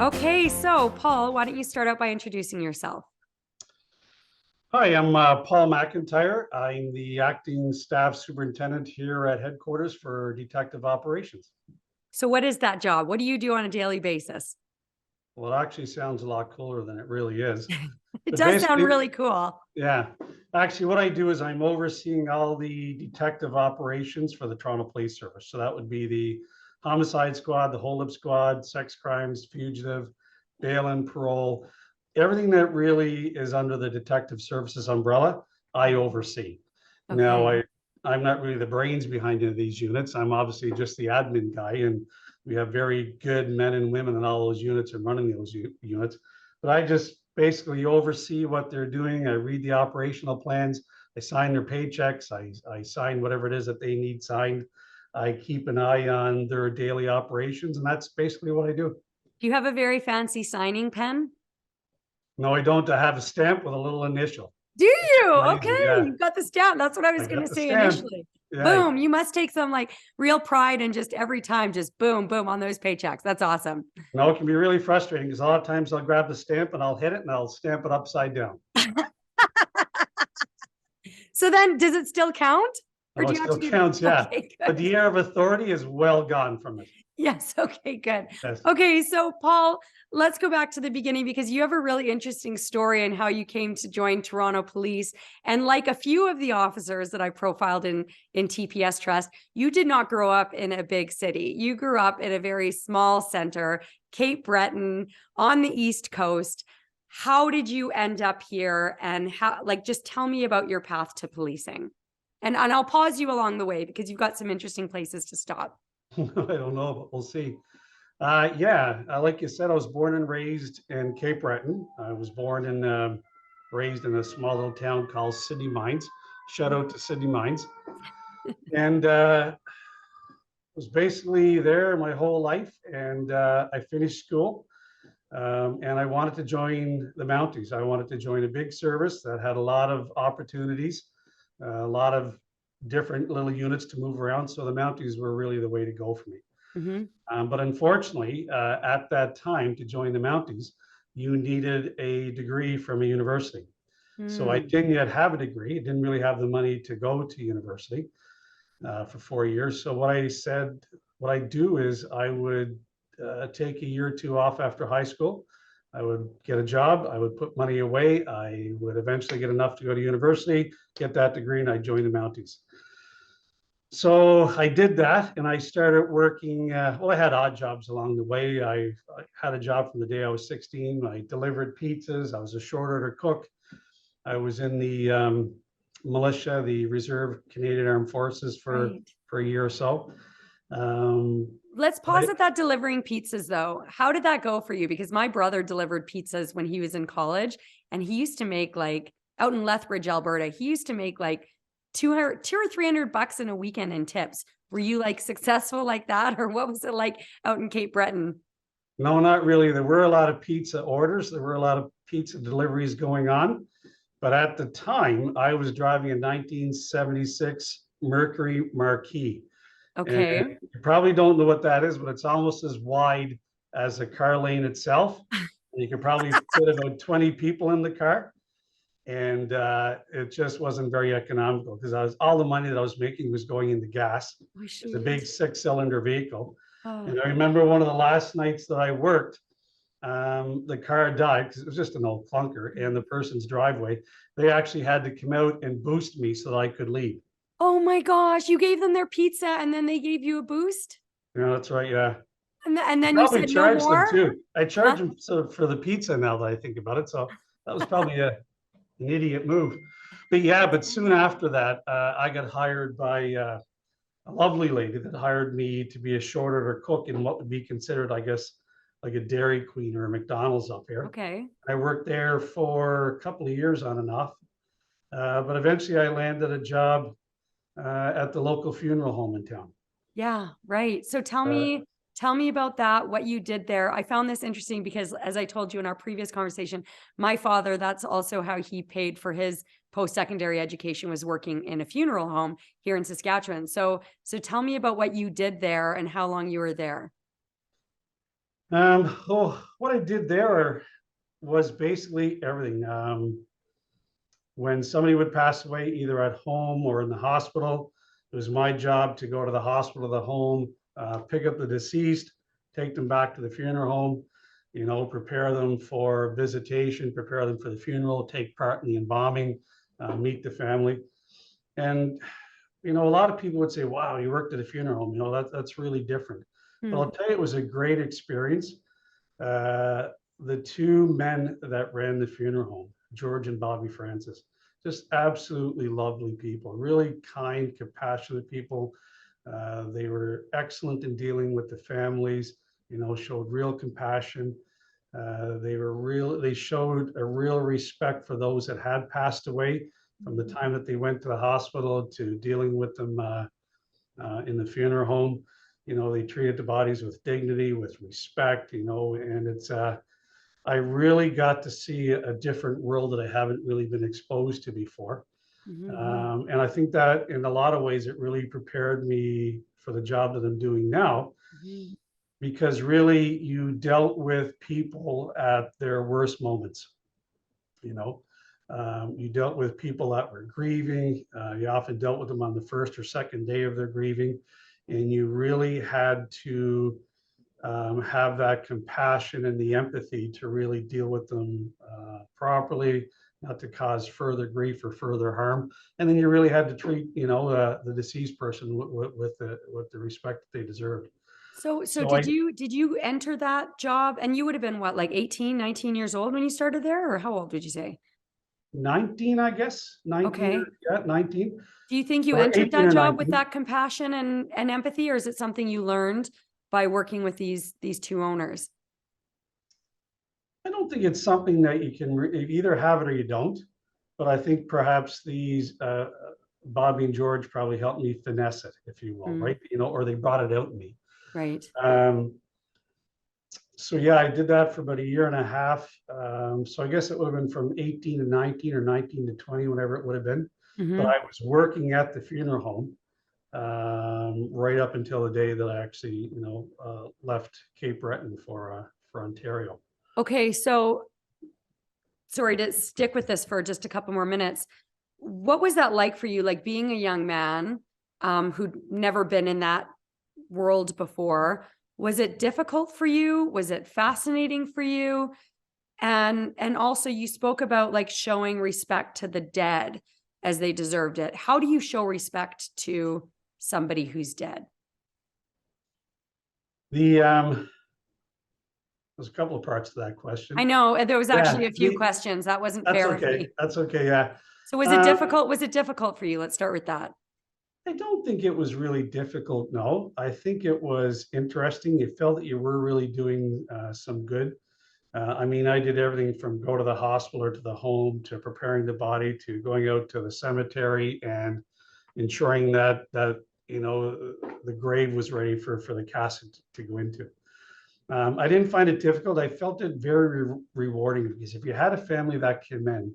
Okay, so Paul, why don't you start out by introducing yourself? Hi, I'm Paul McIntyre. I'm the acting staff superintendent here at headquarters for detective operations. So, what is that job? What do you do on a daily basis? Well, it actually sounds a lot cooler than it really is. It But does sound basically, really cool. yeah, actually, what I do is I'm overseeing all the detective operations for the Toronto Police Service. So that would be the homicide squad, the hold-up squad, sex crimes, fugitive, bail and parole, everything that really is under the detective services umbrella, I oversee. Now, Okay. I'm not really the brains behind any of these units. I'm obviously just the admin guy, and we have very good men and women in all those units and running those units. But I just basically oversee what they're doing. I read the operational plans. I sign their paychecks. I sign whatever it is that they need signed. I keep an eye on their daily operations, and that's basically what I do. Do you have a very fancy signing pen? No, I don't. I have a stamp with a little initial. Do you? Amazing. Okay, Yeah, you've got the stamp. That's what I I was going got to the say stamp. initially. Yeah. Boom. You must take some like real pride in just every time, just boom, boom on those paychecks. That's awesome. No, it can be really frustrating because a lot of times I'll grab the stamp and I'll hit it and I'll stamp it upside down. So then, does it still count? Or Oh, do it you have still to do? counts, yeah. Okay, But good. the air of authority is well gone from it. Yes. Okay, good. Yes. Okay, so Paul, let's go back to the beginning because you have a really interesting story and how you came to join Toronto Police. And like a few of the officers that I profiled in TPS Trust, you did not grow up in a big city. You grew up in a very small center, Cape Breton on the East Coast. How did you end up here and how like just tell me about your path to policing. And I'll pause you along the way because you've got some interesting places to stop. I don't know, but we'll see. Yeah, like you said, I was born and raised in Cape Breton. I was born and raised in a small little town called Sydney Mines. Shout out to Sydney Mines. And was basically there my whole life. And I finished school and I wanted to join the Mounties. I wanted to join a big service that had a lot of opportunities, a lot of different little units to move around. So the Mounties were really the way to go for me. Mm-hmm. But unfortunately, at that time, to join the Mounties, you needed a degree from a university. So I Mm. didn't yet have a degree. I didn't really have the money to go to university for 4 years. So what I do is I would take a year or two off after high school. I would get a job. I would put money away. I would eventually get enough to go to university, get that degree, and I joined the Mounties. So I did that and I started working. Well, I had odd jobs along the way. I had a job from the day I was 16. I delivered pizzas. I was a short order cook. I was in the militia, the Reserve Canadian Armed Forces Right. for a year or so. Um, Let's I, pause at that delivering pizzas though. How did that go for you? Because my brother delivered pizzas when he was in college and he used to make like out in Lethbridge, Alberta, he used to make like 200, 2 or 300 bucks in a weekend in tips. Were you like successful like that? Or what was it like out in Cape Breton? no, not really. There were a lot of pizza orders. There were a lot of pizza deliveries going on. But at the time, I was driving a 1976 Mercury Marquis. And Okay. you probably don't know what that is, but it's almost as wide as a car lane itself. And you could probably fit about 20 people in the car. And it just wasn't very economical because I was all the money that I was making was going into gas. Oh, It's a big shoot. 6-cylinder vehicle. Oh, And I remember one of the last nights that I worked, the car died because it was just an old clunker and the person's driveway. They actually had to come out and boost me so that I could leave. oh my gosh. You gave them their pizza and then they gave you a boost? You know, that's right. Yeah. And then you Probably said no charged them more? too. I charge Huh? them for the pizza now that I think about it. So that was probably an idiot move. But yeah, but soon after that, I got hired by a lovely lady that hired me to be a short order cook in what would be considered, I guess, like a Dairy Queen or a McDonald's up here. Okay. I worked there for a couple of years on and off, but eventually I landed a job at the local funeral home in town. Yeah, right. So Uh, tell me about that, what you did there. I found this interesting because as I told you in our previous conversation, my father, that's also how he paid for his post-secondary education was working in a funeral home here in Saskatchewan. So tell me about what you did there and how long you were there. What I did there was basically everything. When somebody would pass away, either at home or in the hospital, it was my job to go to the hospital, the home, pick up the deceased, take them back to the funeral home, prepare them for visitation, prepare them for the funeral, take part in the embalming, meet the family. And, a lot of people would say, wow, you worked at a funeral home, that's really different. But Hmm. I'll tell you, it was a great experience. Uh, the two men that ran the funeral home, George and Bobby Francis, just absolutely lovely people, really kind, compassionate people. They were excellent in dealing with the families, showed real compassion. They showed a real respect for those that had passed away from the time that they went to the hospital to dealing with them in the funeral home. They treated the bodies with dignity, with respect, and I really got to see a different world that I haven't really been exposed to before. Hmm. And I think that in a lot of ways, it really prepared me for the job that I'm doing now, Hmm. because really you dealt with people at their worst moments, you know. You dealt with people that were grieving. You often dealt with them on the first or second day of their grieving, and you really had to have that compassion and the empathy to really deal with them properly, not to cause further grief or further harm. And then you really had to treat, the deceased person with the respect that they deserved. So So I did you enter that job, and you would have been what, like 18, 19 years old when you started there, or how old would you say? 19, I guess 19 or Okay. yeah 19 Do you think you or entered 18 that or job with 19. that compassion and empathy, or is it something you learned by working with these two owners? I don't think it's something that you can you either have it or you don't. But I think perhaps these Bobby and George probably helped me finesse it, if you will, Mm, right? Or they brought it out in me. right. Um, so yeah, I did that for about a year and a half. So I guess it would have been from 18 to 19 or 19 to 20, whatever it would have been. But Hmm. I was working at the funeral home right up until the day that I actually, left Cape Breton for Ontario. Okay, so sorry to stick with this for just a couple more minutes. What was that like for you, like being a young man who'd never been in that world before? Was it difficult for you? Was it fascinating for you? And also you spoke about like showing respect to the dead as they deserved it. How do you show respect to somebody who's dead? The There's a couple of parts to that I question. know there was Yeah, actually a few questions. That wasn't that's fair of okay. me. That's okay. Yeah. So was it Um, difficult? Was it difficult for you? Let's start with that. I don't think it was really difficult. No, I think it was interesting. You felt that you were really doing some good. I mean, I did everything from go to the hospital or to the home to preparing the body to going out to the cemetery and ensuring that the grave was ready for the casket to go into. I didn't find it difficult. I felt it very rewarding, because if you had a family that came in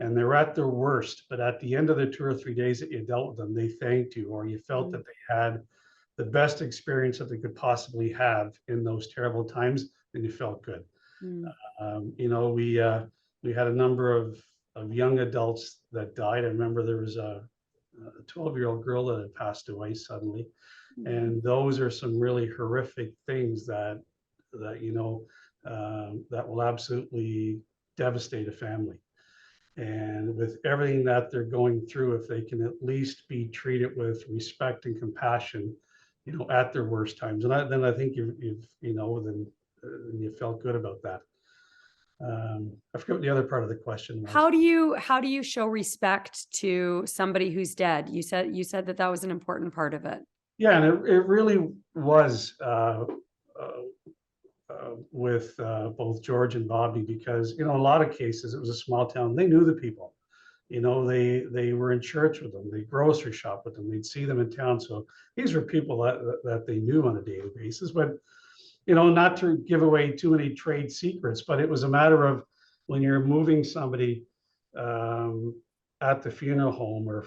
and they're at their worst, but at the end of the 2 or 3 days that you dealt with them, they thanked you, or you felt Mm, that they had the best experience that they could possibly have in those terrible times, then you felt good. mm, We had a number of young adults that died. I remember there was a 12-year-old girl that had passed away suddenly, mm, and those are some really horrific things that will absolutely devastate a family. And with everything that they're going through, if they can at least be treated with respect and compassion, at their worst times, and then I think then you felt good about that. I forget what the other part of the question was. how do you show respect to somebody who's dead? You said that that was an important part of it. Yeah, and it really was uh, with both George and Bobby, because in a lot of cases it was a small town. They knew the people. They were in church with them. They grocery shop with them. They'd see them in town. So these were people that they knew on a daily basis. But not to give away too many trade secrets, but it was a matter of when you're moving somebody um, at the funeral home, or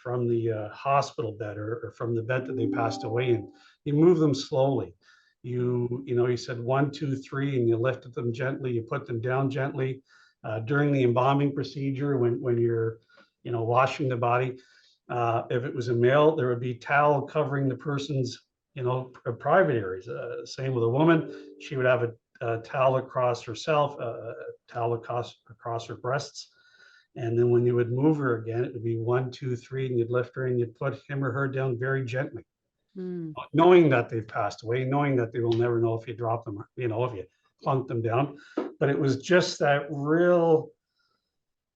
from the hospital bed, or from the bed that they passed away in, you move them slowly. You said 1, 2, 3, and you lifted them gently, you put them down gently. During the embalming procedure, when you're, washing the body, if it was a male, there would be towel covering the person's, private areas. Same with a woman, she would have a towel across herself, a towel across her breasts. And then when you would move her again, it would be 1, 2, 3, and you'd lift her and you'd put him or her down very gently, Mm. knowing that they've passed away, knowing that they will never know if you drop them, if you plunk them down. But it was just that real,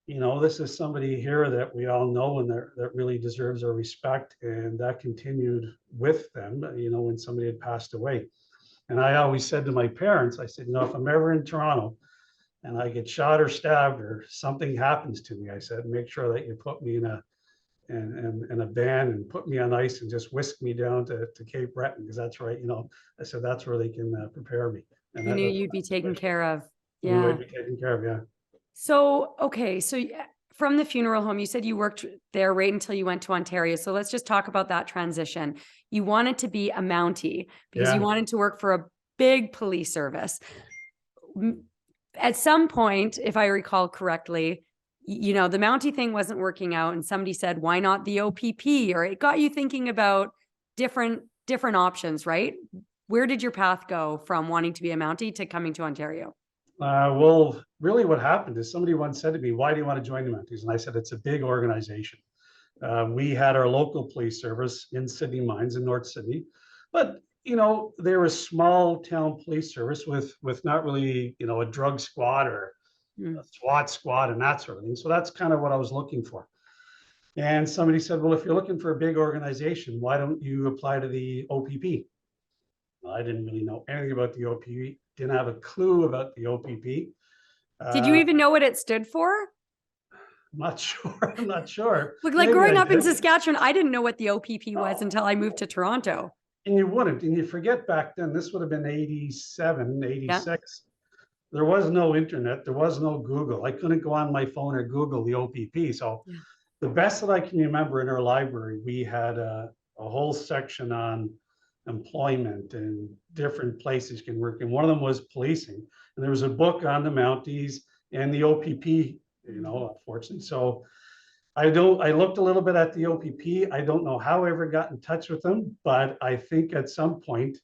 this is somebody here that we all know and that really deserves our respect. And that continued with them, when somebody had passed away. And I always said to my parents, I said, if I'm ever in Toronto and I get shot or stabbed or something happens to me, I said, make sure that you put me in a van and put me on ice and just whisk me down to Cape Breton, because that's right. I said, that's where they can prepare me. And You knew you'd be taken care of. I knew Yeah. I'd be taken care of, yeah. So, okay. So from the funeral home, you said you worked there right until you went to Ontario. So let's just talk about that transition. You wanted to be a Mountie because Yeah. you wanted to work for a big police service. At some point, if I recall correctly, the Mountie thing wasn't working out, and somebody said, why not the OPP? Or it got you thinking about different options, right? Where did your path go from wanting to be a Mountie to coming to Ontario? Well, really what happened is somebody once said to me, why do you want to join the Mounties? And I said, it's a big organization. We had our local police service in Sydney Mines in North Sydney, but they were a small town police service with not really, a drug squad or a SWAT squad and that sort of thing. So that's kind of what I was looking for. And somebody said, well, if you're looking for a big organization, why don't you apply to the OPP? Well, I didn't really know anything about the OPP, didn't have a clue about the OPP. Did you even know what it stood for? I'm not sure. I'm not sure. Look, like Maybe growing I up in did. Saskatchewan, I didn't know what the OPP was until I moved to Toronto. And you wouldn't. And you forget back then, this would have been 87, 86. There was no internet. There was no Google. I couldn't go on my phone or Google the OPP. So the best that I can remember in our library, we had a whole section on employment and different places you can work. And one of them was policing. And there was a book on the Mounties and the OPP, unfortunately. So I looked a little bit at the OPP. I don't know how I ever got in touch with them, but I think at some point,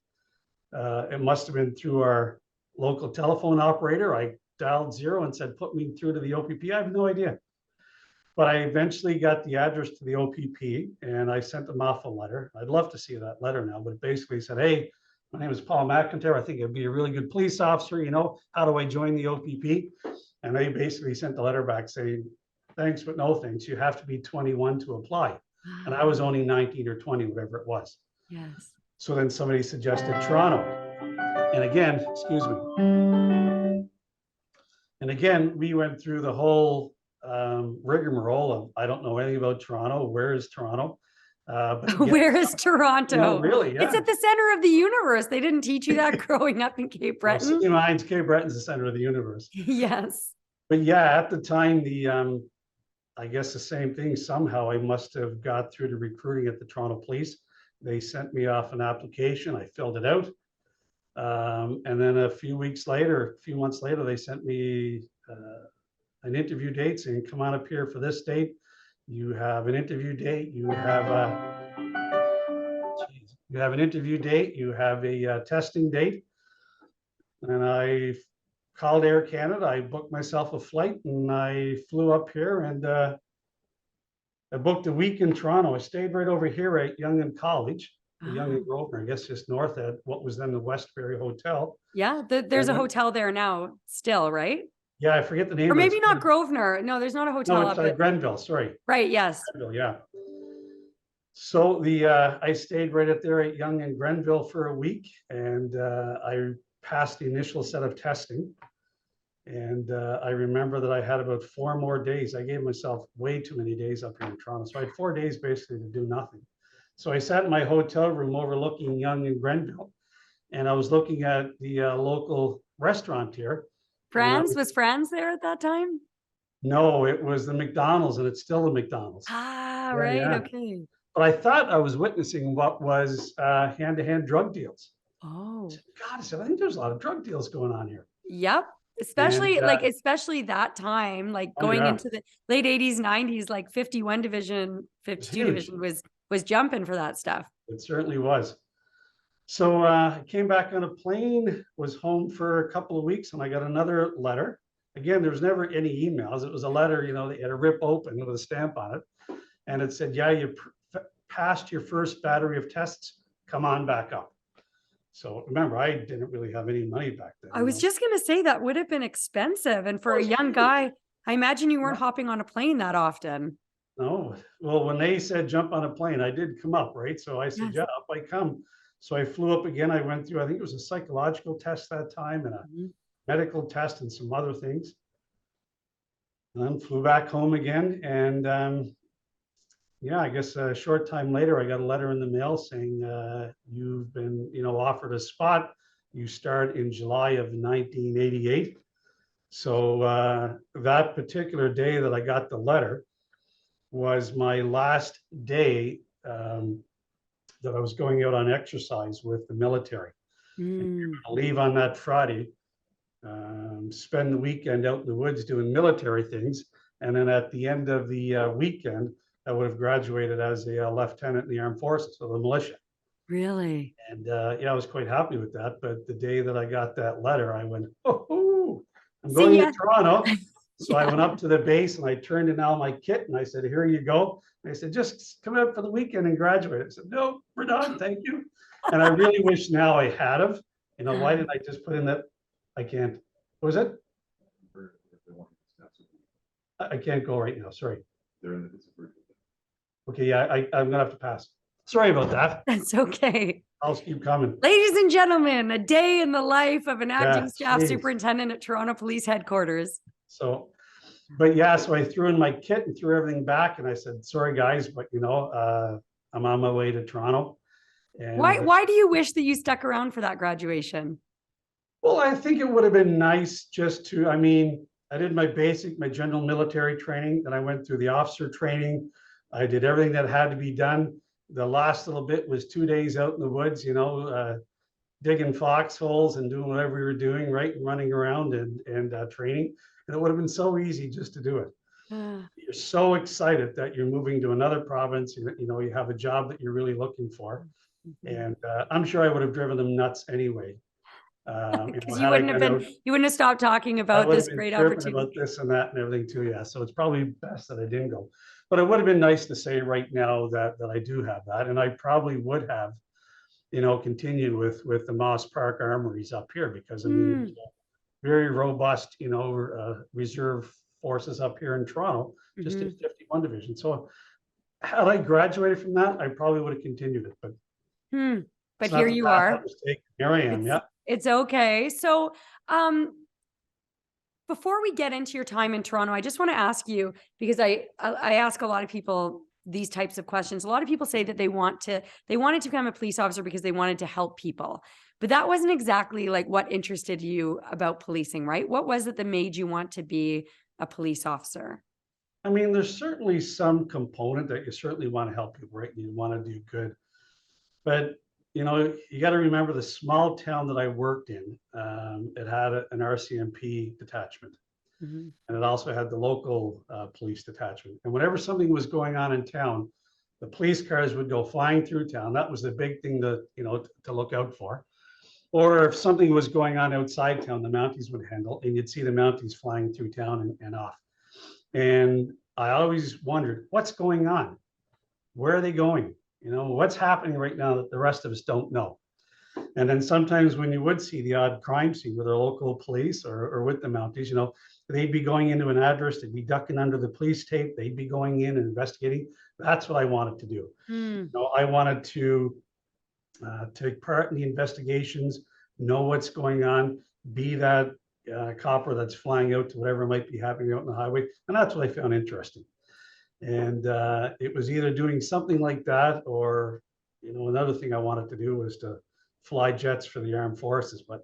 it must have been through our local telephone operator. I dialed 0 and said, put me through to the OPP. I have no idea. But I eventually got the address to the OPP and I sent them off a letter. I'd love to see that letter now, but it basically said, hey, my name is Paul McIntyre. I think I'd be a really good police officer. How do I join the OPP? And they basically sent the letter back saying, thanks, but no thanks. You have to be 21 to apply. And I was only 19 or 20, whatever it was. Yes. So then somebody suggested Toronto. And again, excuse me. And again, we went through the whole rigmarole of, I don't know anything about Toronto. Where is Toronto? But again, where is Toronto? Really, yeah. It's at the center of the universe. They didn't teach you that growing up in Cape Breton. Sydney Mines, Cape Breton's the center of the universe. Yes. But yeah, at the time, I guess the same thing. Somehow I must have got through to recruiting at the Toronto Police. They sent me off an application. I filled it out. And then a few months later, they sent me an interview date saying, come on up here for this date. You have an interview date. You have an interview date. You have a testing date. And I called Air Canada. I booked myself a flight and I flew up here and I booked a week in Toronto. I stayed right over here at Yonge and College, Yonge and Grosvenor, I guess just north at what was then the Westbury Hotel. Yeah, there's a hotel there now still, right? Yeah, I forget the name. Or maybe not Grosvenor. No, there's not a hotel. No, it's Grenville, sorry. Right, yes. Grenville, yeah. So I stayed right up there at Yonge and Grenville for a week and I passed the initial set of testing. And I remember that I had about 4 more days. I gave myself way too many days up here in Toronto. So I had 4 days basically to do nothing. So I sat in my hotel room overlooking Yonge and Grenville. And I was looking at the local restaurant here. Was Franz there at that time? No, it was the McDonald's and it's still the McDonald's. Ah, Yeah, right, yeah. okay. But I thought I was witnessing what was hand-to-hand drug deals. Oh, God, I said, I think there's a lot of drug deals going on here. yep. And Especially that time, like oh going yeah, into the late 80s, 90s, like 51 division, it's 52 huge. division was jumping for that stuff. It certainly was. So I came back on a plane, was home for a couple of weeks, and I got another letter. Again, there was never any emails. It was a letter, they had a rip open with a stamp on it. And it said, yeah, you passed your first battery of tests. Come on back up. So remember, I didn't really have any money back then. I was just gonna say that would have been expensive, and for Well, a it's young huge. guy, I imagine you Yeah. weren't hopping on a plane that often. No, well, when they said jump on a plane, I did come up, right? So I said, Yes. yeah, up I come. So I flew up again. I went through, I think it was a psychological test that time and a Mhm. medical test and some other things. And then flew back home again. And yeah, I guess a short time later, I got a letter in the mail saying you've been, offered a spot. You start in July of 1988. So that particular day that I got the letter was my last day that I was going out on exercise with the military. Mm. I'll leave on that Friday, spend the weekend out in the woods doing military things. And then at the end of the weekend, I would have graduated as a lieutenant in the armed forces, so the militia. Really? And yeah, I was quite happy with that. But the day that I got that letter, I went, oh, I'm See, going to yeah. Toronto. So I Yeah. went up to the base and I turned in all my kit and I said, here you go. And I said, just come out for the weekend and graduate. I said, no, we're done. Thank you. And I really wish now I had have. Why didn't I just put in that? I can't. What was it? I can't go right now. Sorry. Okay, yeah, I'm gonna have to pass. Sorry about that. That's okay. I'll keep coming. Ladies and gentlemen, a day in the life of an acting Yeah, staff geez. superintendent at Toronto Police Headquarters. So, but yeah, so I threw in my kit and threw everything back, and I said, "Sorry, guys, but I'm on my way to Toronto." And Why do you wish that you stuck around for that graduation? well, I think it would have been nice just to. I mean, I did my general military training, then I went through the officer training. I did everything that had to be done. The last little bit was 2 days out in the woods, digging foxholes and doing whatever we were doing, right, and running around and training. And it would have been so easy just to do it. You're so excited that you're moving to another province. You have a job that you're really looking for, and I'm sure I would have driven them nuts anyway. Because you wouldn't have stopped talking I about would have this been great chirping opportunity. about this and that and everything too. Yeah, so it's probably best that I didn't go, but it would have been nice to say right now that I do have that, and I probably would have, continued with the Moss Park Armories up here because I mean, Mm. very robust, reserve forces up here in Toronto, just Mhm. at 51 Division. So had I graduated from that, I probably would have continued it, but But it's here not the you path I are. was taking. Here I am. It's Yeah. it's okay. So, before we get into your time in Toronto, I just want to ask you because I ask a lot of people these types of questions. A lot of people say that they wanted to become a police officer because they wanted to help people. But that wasn't exactly like what interested you about policing, right? What was it that made you want to be a police officer? I mean, there's certainly some component that you certainly want to help people, right? You want to do good. But you got to remember the small town that I worked in. It had an RCMP detachment, Mhm. and it also had the local police detachment. And whenever something was going on in town, the police cars would go flying through town. That was the big thing to look out for. Or if something was going on outside town, the Mounties would handle, and you'd see the Mounties flying through town and off. And I always wondered, what's going on? Where are they going? What's happening right now that the rest of us don't know? And then sometimes when you would see the odd crime scene with our local police or with the Mounties, they'd be going into an address, they'd be ducking under the police tape, they'd be going in and investigating. That's what I wanted to do. Mm. I wanted to take part in the investigations, know what's going on, be that copper that's flying out to whatever might be happening out on the highway. And that's what I found interesting. And it was either doing something like that or, another thing I wanted to do was to fly jets for the armed forces, but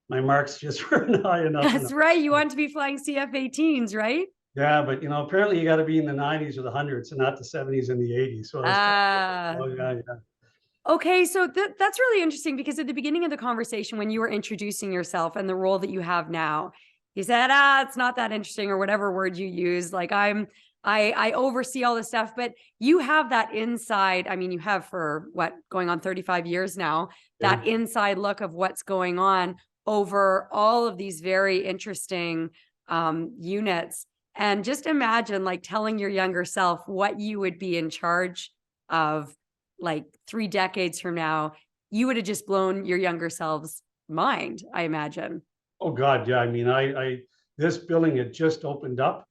my marks just weren't high enough. That's right. You want to be flying CF-18s, right? Yeah, but apparently you got to be in the 90s or the hundreds and not the 70s and the 80s. So I was Ah. oh yeah, yeah. Okay, so that's really interesting because at the beginning of the conversation, when you were introducing yourself and the role that you have now, you said, it's not that interesting, or whatever word you use. Like I oversee all this stuff, but you have that inside. I mean, you have for what, going on 35 years now, Yeah. that inside look of what's going on over all of these very interesting units. And just imagine like telling your younger self what you would be in charge of like 3 decades from now. You would have just blown your younger selves mind, I imagine. Oh God, yeah. I mean, I this building had just opened up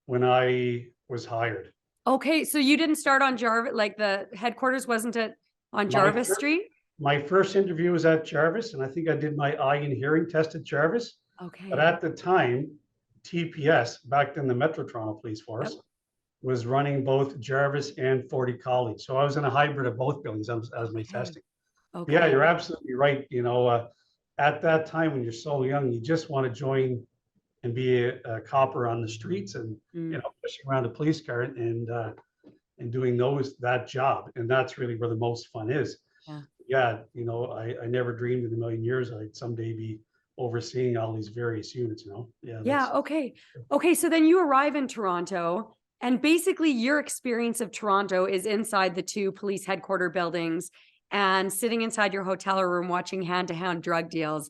when I was hired. Okay, so you didn't start on Jarvis, like the headquarters wasn't it on My Jarvis fir- Street? my first interview was at Jarvis, and I think I did my eye and hearing test at Jarvis. But Okay. at the time, TPS, back then the Metro Toronto Police Yep. Force, was running both Jarvis and 40 College. So I was in a hybrid of both buildings as my Okay. testing. Yeah, Okay. you're absolutely right. At that time when you're so young, you just want to join and be a copper on the streets and Mm, pushing around a police car and doing that job. And that's really where the most fun is. yeah. Yeah, I never dreamed in a million years I'd someday be overseeing all these various units. Yeah, Yeah. Okay. Okay. So then you arrive in Toronto, and basically your experience of Toronto is inside the 2 police headquarter buildings and sitting inside your hotel room watching hand-to-hand drug deals.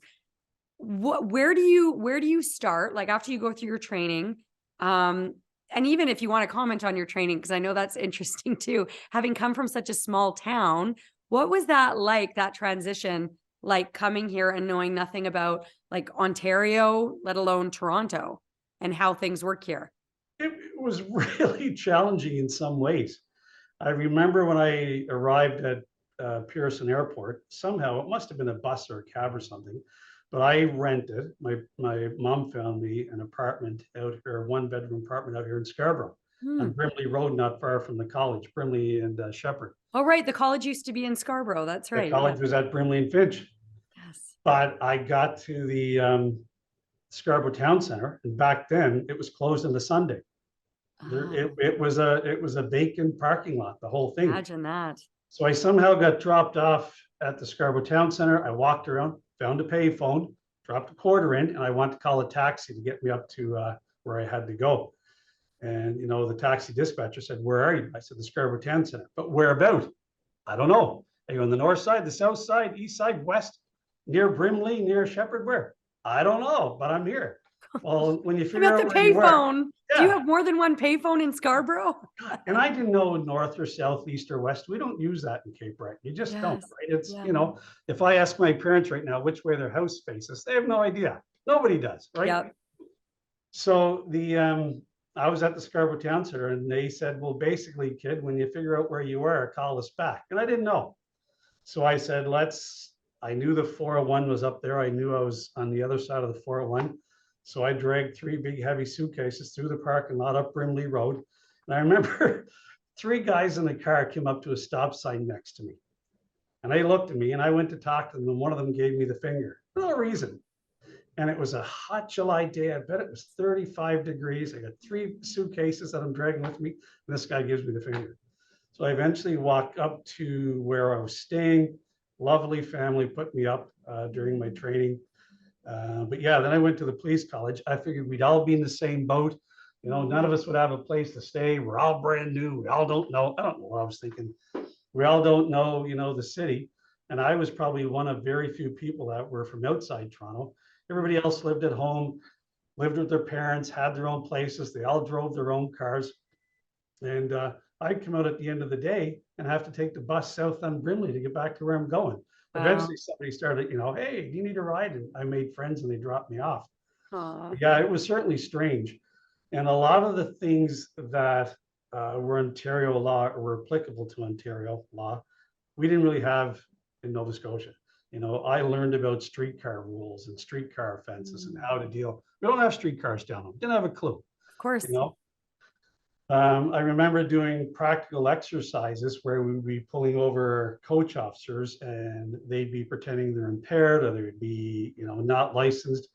Where do you start? Like after you go through your training, um, and even if you want to comment on your training, because I know that's interesting too, having come from such a small town, what was that like, that transition, like coming here and knowing nothing about like Ontario, let alone Toronto, and how things work here? it was really challenging in some ways. I remember when I arrived at Pearson Airport, somehow it must have been a bus or a cab or something, but I rented, my mom found me an apartment out here, 1-bedroom apartment out here in Scarborough on Hmm. Brimley Road, not far from the college, Brimley and Shepherd. Oh, right. The college used to be in Scarborough. That's The right. Yeah. college was at Brimley and Finch, Yes. but I got to the Scarborough Town Center, and back then it was closed on the Sunday. Oh, It was a vacant parking lot, the whole thing. imagine that. So I somehow got dropped off at the Scarborough Town Center. I walked around, found a payphone, dropped a quarter in, and I went to call a taxi to get me up to where I had to go. And the taxi dispatcher said, "Where are you?" I said, "The Scarborough Town Center." "But where about?" "I don't know." "Are you on the north side, the south side, east side, west, near Brimley, near Shepherd?" "Where?" "I don't know, but I'm here." Well, when you I'm figure at the out where you are, payphone. Do you yeah. have more than one payphone in Scarborough? And I didn't know north or south, east or west. We don't use that in Cape Breton. You just don't, Yes. right? It's, Yeah. if I ask my parents right now which way their house faces, they have no idea. Nobody does, right? Yep. So I was at the Scarborough Town Center and they said, "Well, basically, kid, when you figure out where you are, call us back." And I didn't know. So I said, I knew the 401 was up there. I knew I was on the other side of the 401. So I dragged 3 big heavy suitcases through the parking lot up Brimley Road. And I remember 3 guys in the car came up to a stop sign next to me. And they looked at me and I went to talk to them. And one of them gave me the finger for no reason. And it was a hot July day. I bet it was 35 degrees. I got 3 suitcases that I'm dragging with me. And this guy gives me the finger. So I eventually walked up to where I was staying. Lovely family put me up during my training. But yeah, then I went to the police college. I figured we'd all be in the same boat. None of us would have a place to stay. We're all brand new. We all don't know. I don't know what I was thinking. We all don't know, the city. And I was probably one of very few people that were from outside Toronto. Everybody else lived at home, lived with their parents, had their own places. They all drove their own cars. And I'd come out at the end of the day and have to take the bus south on Brimley to get back to where I'm going. Wow. Eventually, somebody started, "Hey, do you need a ride?" And I made friends and they dropped me off. Aw. Yeah, it was certainly strange. And a lot of the things that were Ontario law or were applicable to Ontario law, we didn't really have in Nova Scotia. I learned about streetcar rules and streetcar offenses and how to deal. We don't have streetcars down there. Didn't have a clue, Of you course. know. I remember doing practical exercises where we would be pulling over coach officers and they'd be pretending they're impaired or they would be, not licensed.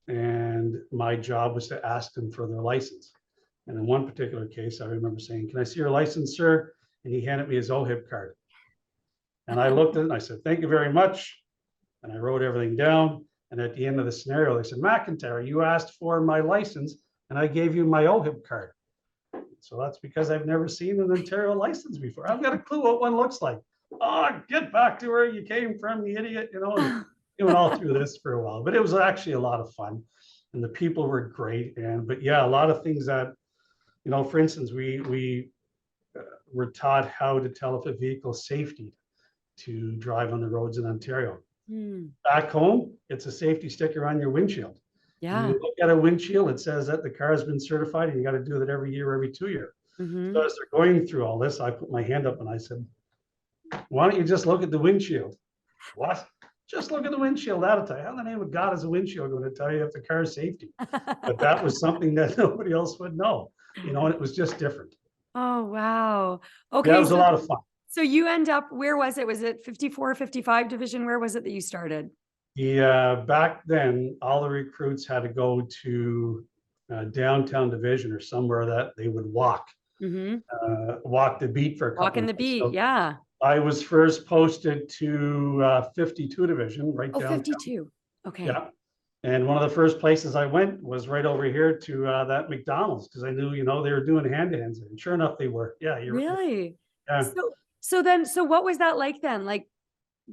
And my job was to ask them for their license. And in one particular case, I remember saying, "Can I see your license, sir?" And he handed me his OHIP card. And I looked at it and I said, thank you very much. And I wrote everything down. And at the end of the scenario, they said, McIntyre, you asked for my license and I gave you my OHIP card. So that's because I've never seen an Ontario license before. I've got a clue what one looks like. Oh, get back to where you came from, you idiot. You know, it went all through this for a while, but it was actually a lot of fun. And the people were great. But yeah, a lot of things that, you know, for instance, we were taught how to tell if a vehicle safety to drive on the roads in Ontario. Back home, it's a safety sticker on your windshield. Yeah. You look at a windshield, it says that the car has been certified and you got to do that every year, every 2 years. So as they're going through all this, I put my hand up and I said, why don't you just look at the windshield? What? Just look at the windshield. That'll tell you. How in the name of God is a windshield going to tell you if the car's safety? But that was something that nobody else would know, you know, and it was just different. Oh, wow. Okay. Yeah, it was a lot of fun. So you end up, where was it? Was it 54, 55 division? Where was it that you started? Back then, all the recruits had to go to downtown division or somewhere that they would walk the beat for a couple Walking the months. beat, So yeah. I was first posted to 52 division, right downtown. 52. Okay. Yeah. And one of the first places I went was right over here to that McDonald's because I knew, you know, they were doing hand-to-hands. And sure enough, they were. Yeah. Really? Yeah. So what was that like then? Like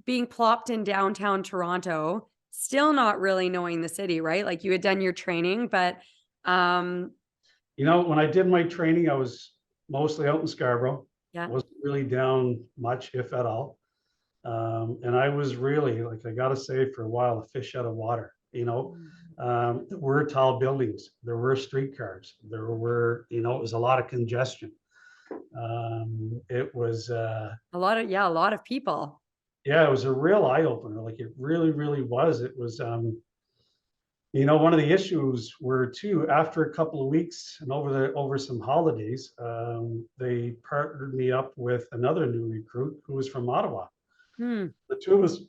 being plopped in downtown Toronto, still not really knowing the city, right? Like you had done your training, but you know, when I did my training, I was mostly out in Scarborough. Yeah. Wasn't really down much, if at all. And I was really, like, I gotta say, for a while, a fish out of water, you know. There were tall buildings, there were streetcars, there were, you know, it was a lot of congestion. It was a lot of people. yeah, it was a real eye opener. Like it really, really was. It was you know, one of the issues were too, after a couple of weeks and over some holidays, they partnered me up with another new recruit who was from Ottawa. The two of us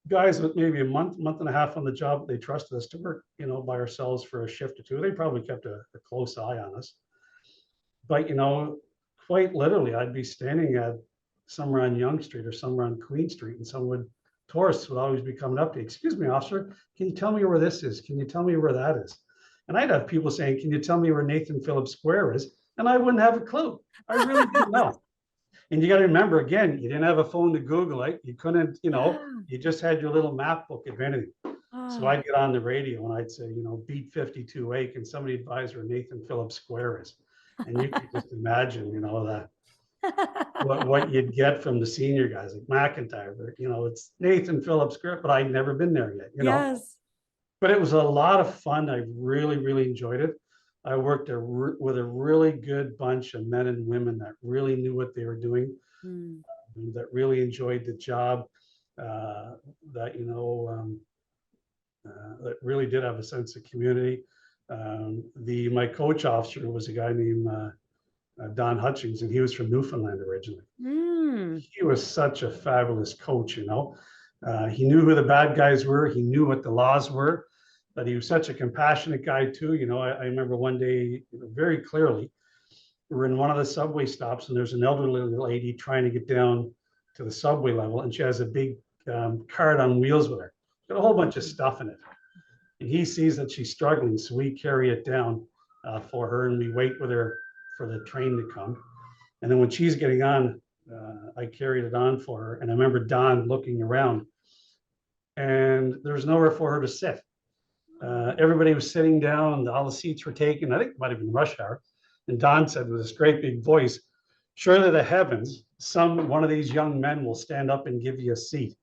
guys with maybe a month and a half on the job, they trusted us to work, you know, by ourselves for a shift or two. They probably kept a close eye on us. But, you know, quite literally, I'd be standing at somewhere on Yonge Street or somewhere on Queen Street, and tourists would always be coming up to, excuse me, officer, can you tell me where this is? Can you tell me where that is? And I'd have people saying, can you tell me where Nathan Phillips Square is? And I wouldn't have a clue. I really didn't know. And you got to remember, again, you didn't have a phone to Google it. You couldn't, you know, you just had your little map book, if anything. So I'd get on the radio and I'd say, you know, beat 52A, can somebody advise where Nathan Phillips Square is? And you could just imagine, you know, that what you'd get from the senior guys like McIntyre, but, you know, it's Nathan Phillips Square, but I'd never been there yet, you know. Yes. But it was a lot of fun. I really, really enjoyed it. I worked with a really good bunch of men and women that really knew what they were doing, that really enjoyed the job, that, you know, that really did have a sense of community. My coach officer was a guy named Don Hutchings, and he was from Newfoundland originally. He was such a fabulous coach, you know. He knew who the bad guys were. He knew what the laws were, but he was such a compassionate guy too. You know, I remember one day very clearly, we were in one of the subway stops and there's an elderly lady trying to get down to the subway level, and she has a big cart on wheels with her. Got a whole bunch of stuff in it. And he sees that she's struggling, so we carry it down for her, and we wait with her for the train to come. And then when she's getting on, I carried it on for her. And I remember Don looking around, and there was nowhere for her to sit. Everybody was sitting down, all the seats were taken. I think it might have been rush hour. And Don said with this great big voice, surely the heavens, one of these young men will stand up and give you a seat.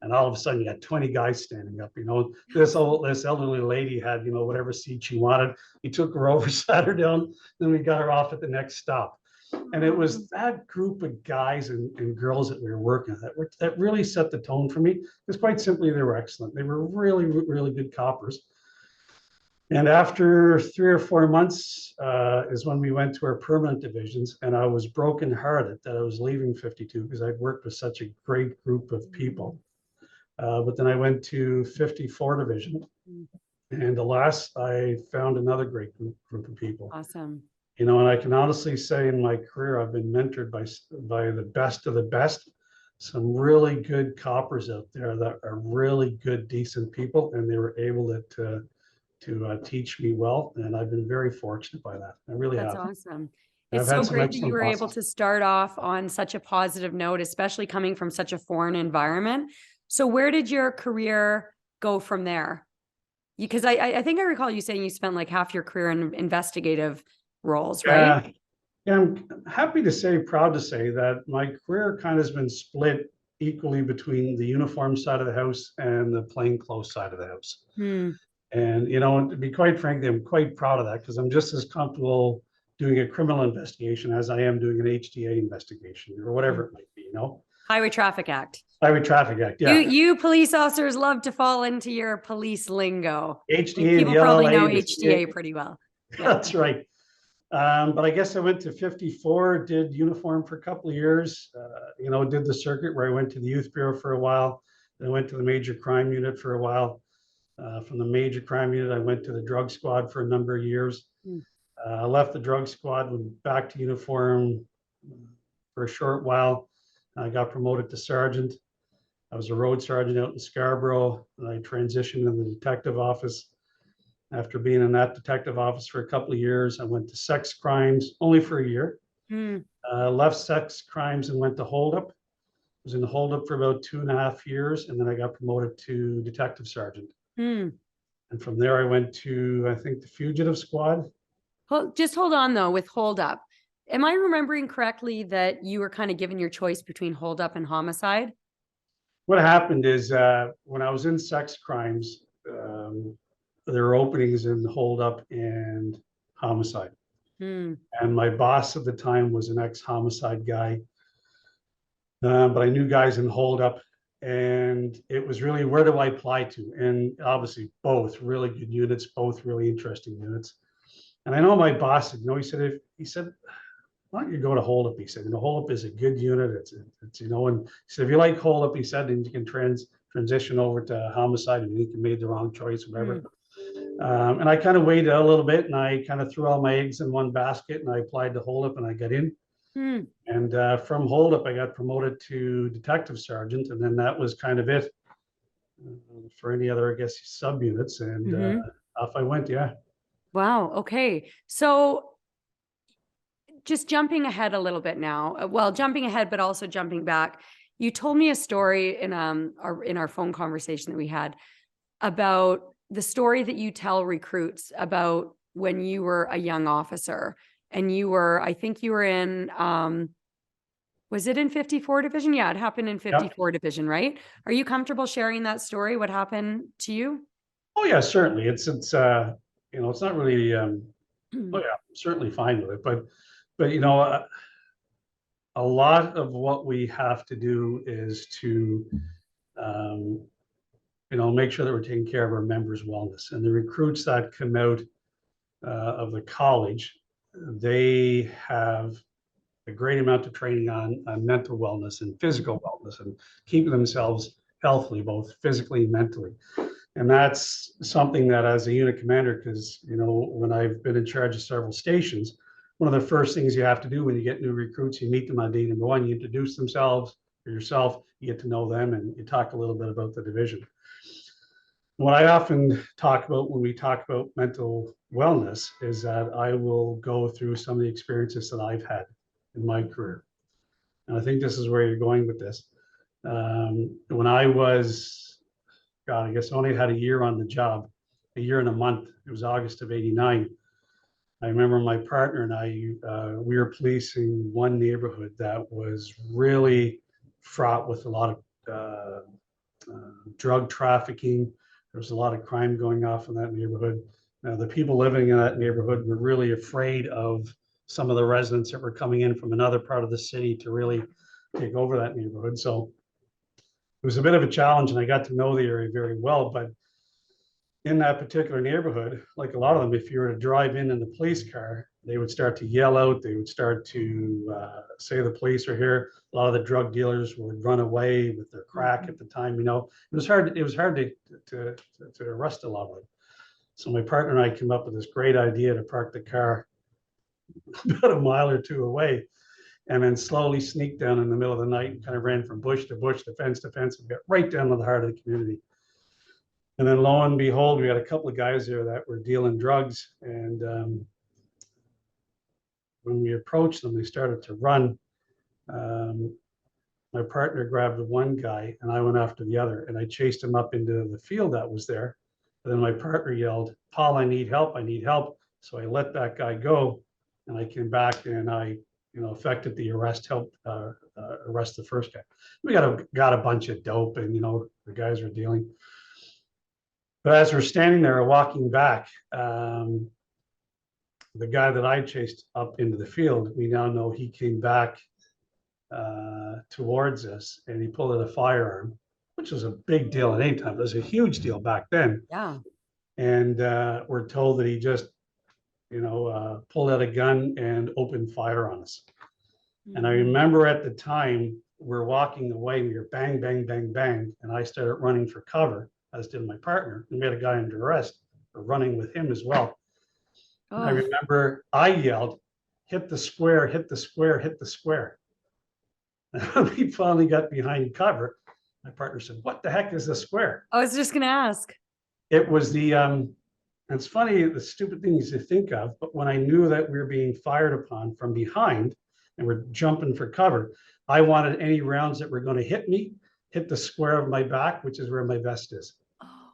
And all of a sudden you had 20 guys standing up, you know. This elderly lady had, you know, whatever seat she wanted. He took her over, sat her down, then we got her off at the next stop. And it was that group of guys and girls that we were working with that really set the tone for me, because quite simply, they were excellent. They were really, really good coppers. And after 3 or 4 months is when we went to our permanent divisions, and I was brokenhearted that I was leaving 52 because I'd worked with such a great group of people. But then I went to 54 division, and alas, I found another great group of people. Awesome. You know, and I can honestly say in my career, I've been mentored by the best of the best. some really good coppers out there that are really good, decent people, and they were able to teach me well, and I've been very fortunate by that. I really That's have. awesome. And It's I've so had some great that you excellent were able bosses. to start off on such a positive note, especially coming from such a foreign environment. So where did your career go from there? Because I think I recall you saying you spent like half your career in investigative roles, right? Yeah, I'm happy to say, proud to say that my career kind of has been split equally between the uniform side of the house and the plainclothes side of the house. Hmm. And, to be quite frank, I'm quite proud of that because I'm just as comfortable doing a criminal investigation as I am doing an HTA investigation or whatever it might be. Highway Traffic Act. Highway Traffic Act, You yeah. you police officers love to fall into your police lingo. HTA and People the probably know LLA, HTA pretty well. Yeah. that's right. But I guess I went to 54, did uniform for a couple of years, did the circuit where I went to the youth bureau for a while. Then I went to the major crime unit for a while. From the major crime unit, I went to the drug squad for a number of years. Hmm. I left the drug squad, went back to uniform for a short while. I got promoted to sergeant. I was a road sergeant out in Scarborough. And I transitioned in the detective office. After being in that detective office for a couple of years, I went to sex crimes only for a year. Hmm. Left sex crimes and went to holdup. Was in holdup for about 2.5 years, and then I got promoted to detective sergeant. Hmm. And from there, I went to, I think, the fugitive squad. Just hold on though with hold up. Am I remembering correctly that you were kind of given your choice between hold up and homicide? What happened is when I was in sex crimes, there were openings in holdup and homicide. Hmm. And my boss at the time was an ex-homicide guy. But I knew guys in holdup, and it was really where do I apply to? And obviously, both really good units, both really interesting units. And I know my boss, he said, why don't you go to holdup? He said, holdup is a good unit. And he said, if you like holdup, he said, then you can transition over to homicide, and you can made the wrong choice, whatever. And I kind of waited a little bit, and I kind of threw all my eggs in one basket, and I applied to holdup, and I got in. Hmm. And from holdup, I got promoted to detective sergeant, and then that was kind of it for any other, I guess, subunits. And off I went. Yeah. Wow. Okay. So just jumping ahead a little bit now. Well, jumping ahead, but also jumping back. You told me a story in our phone conversation that we had about the story that you tell recruits about when you were a young officer and I think you were in was it in 54 division? Yeah, it happened in 54 division, right? Are you comfortable sharing that story? What happened to you? Oh yeah, certainly. It's it's not really. Oh yeah, I'm certainly fine with it. But a lot of what we have to do is to um, make sure that we're taking care of our members' wellness. And the recruits that come out of the college, they have a great amount of training on mental wellness and physical wellness and keeping themselves healthy, both physically and mentally. And that's something that as a unit commander, because, when I've been in charge of several stations, one of the first things you have to do when you get new recruits, you meet them on day number one, you introduce themselves or yourself, you get to know them, and you talk a little bit about the division. What I often talk about when we talk about mental wellness is that I will go through some of the experiences that I've had in my career. And I think this is where you're going with this. When I was, God, I guess I only had a year on the job, a year and a month. It was August of '89. I remember my partner and I, we were policing one neighborhood that was really fraught with a lot of drug trafficking. There was a lot of crime going off in that neighborhood. The people living in that neighborhood were really afraid of some of the residents that were coming in from another part of the city to really take over that neighborhood. So it was a bit of a challenge, and I got to know the area very well. But in that particular neighborhood, like a lot of them, if you were to drive in the police car, they would start to yell out. They would start to say the police are here. A lot of the drug dealers would run away with their crack at the time. It was hard. It was hard to arrest a lot of them. So my partner and I came up with this great idea to park the car about a mile or two away. and then slowly sneaked down in the middle of the night and kind of ran from bush to bush, to fence, and got right down to the heart of the community. And then lo and behold, we had a couple of guys there that were dealing drugs. And when we approached them, they started to run. My partner grabbed the one guy and I went after the other, and I chased him up into the field that was there. And then my partner yelled, "Paul, I need help, I need help." So I let that guy go, and I came back and I, effected the arrest, helped arrest the first guy. We got a bunch of dope, and the guys were dealing. But as we're standing there walking back, the guy that I chased up into the field, we now know he came back towards us, and he pulled out a firearm, which was a big deal at any time. It was a huge deal back then. Yeah. And we're told that he just, pulled out a gun and opened fire on us. And I remember at the time we're walking away, and we were bang, bang, bang, bang, and I started running for cover, as did my partner. And we had a guy under arrest for running with him as well. Oh. I remember I yelled, "Hit the square, hit the square, hit the square." And when we finally got behind cover, my partner said, "What the heck is the square?" I was just going to ask. It was it's funny, the stupid things you think of, but when I knew that we were being fired upon from behind and we're jumping for cover, I wanted any rounds that were going to hit me, hit the square of my back, which is where my vest is. Oh.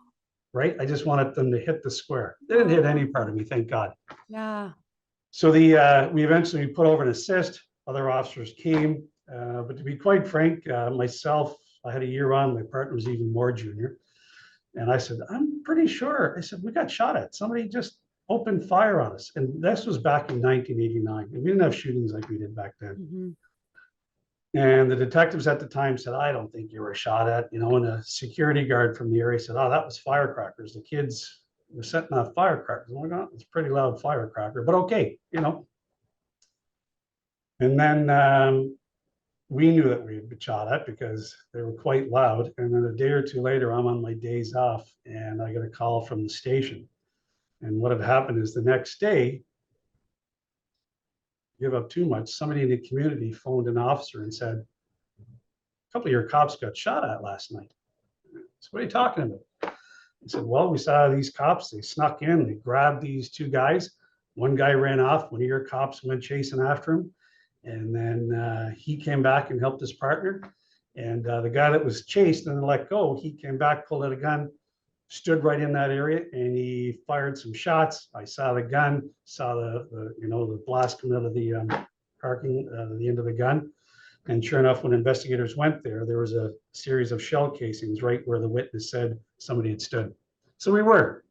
Right? I just wanted them to hit the square. They didn't hit any part of me, thank God. Yeah. So we eventually put over an assist. Other officers came, but to be quite frank, myself, I had a year on. My partner was even more junior, and I said, "I'm pretty sure." I said, "We got shot at. Somebody just opened fire on us." And this was back in 1989, and we didn't have shootings like we did back then. Mm-hmm. And the detectives at the time said, "I don't think you were shot at." And a security guard from the area said, "Oh, that was firecrackers. The kids were setting off firecrackers." I'm like, "Oh, it's a pretty loud firecracker, but okay, And then we knew that we had been shot at because they were quite loud. And then a day or two later, I'm on my days off, and I get a call from the station. And what had happened is the next day, give up too much, somebody in the community phoned an officer and said, "A couple of your cops got shot at last night." So what are you talking about? I said, "Well, we saw these cops. They snuck in. They grabbed these two guys. One guy ran off. One of your cops went chasing after him. And then he came back and helped his partner. And the guy that was chased and let go, he came back, pulled out a gun, stood right in that area, and he fired some shots. I saw the gun, saw the blast coming out of the parking, the end of the gun. And sure enough, when investigators went there, there was a series of shell casings right where the witness said somebody had stood. So we were,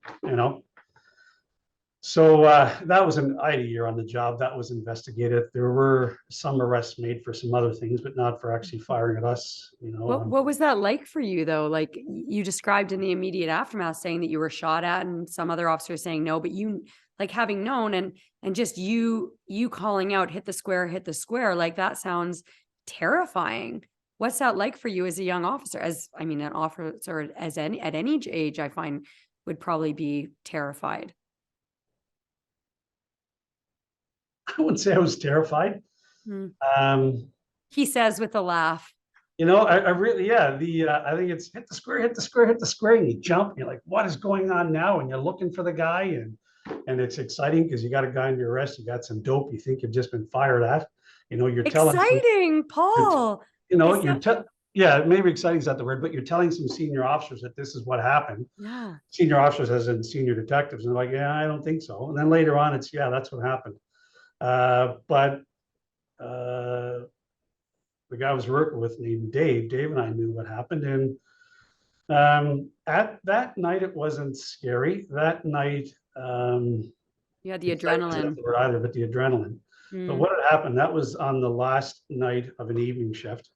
So that was I had a year on the job. That was investigated. There were some arrests made for some other things, but not for actually firing at us. What was that like for you though? Like you described in the immediate aftermath, saying that you were shot at, and some other officers saying no, but you, like, having known and just you calling out, "Hit the square," like that sounds terrifying. What's that like for you as a young officer? An officer at any age, I find, would probably be terrified. I wouldn't say I was terrified. He says with a laugh. I really, yeah. I think it's hit the square, hit the square, hit the square, and you jump. And you're like, "What is going on now?" And you're looking for the guy, and it's exciting because you got a guy under arrest. You got some dope. You think you've just been fired at. You're telling. Exciting, Paul. Yeah, maybe exciting is not the word, but you're telling some senior officers that this is what happened. Yeah. Senior officers, as in senior detectives, and they're like, "Yeah, I don't think so." And then later on, it's, "Yeah, that's what happened." But the guy I was working with named Dave and I knew what happened. And at that night, it wasn't scary. That night, you had the adrenaline. Either, but the adrenaline. But what had happened, that was on the last night of an evening shift.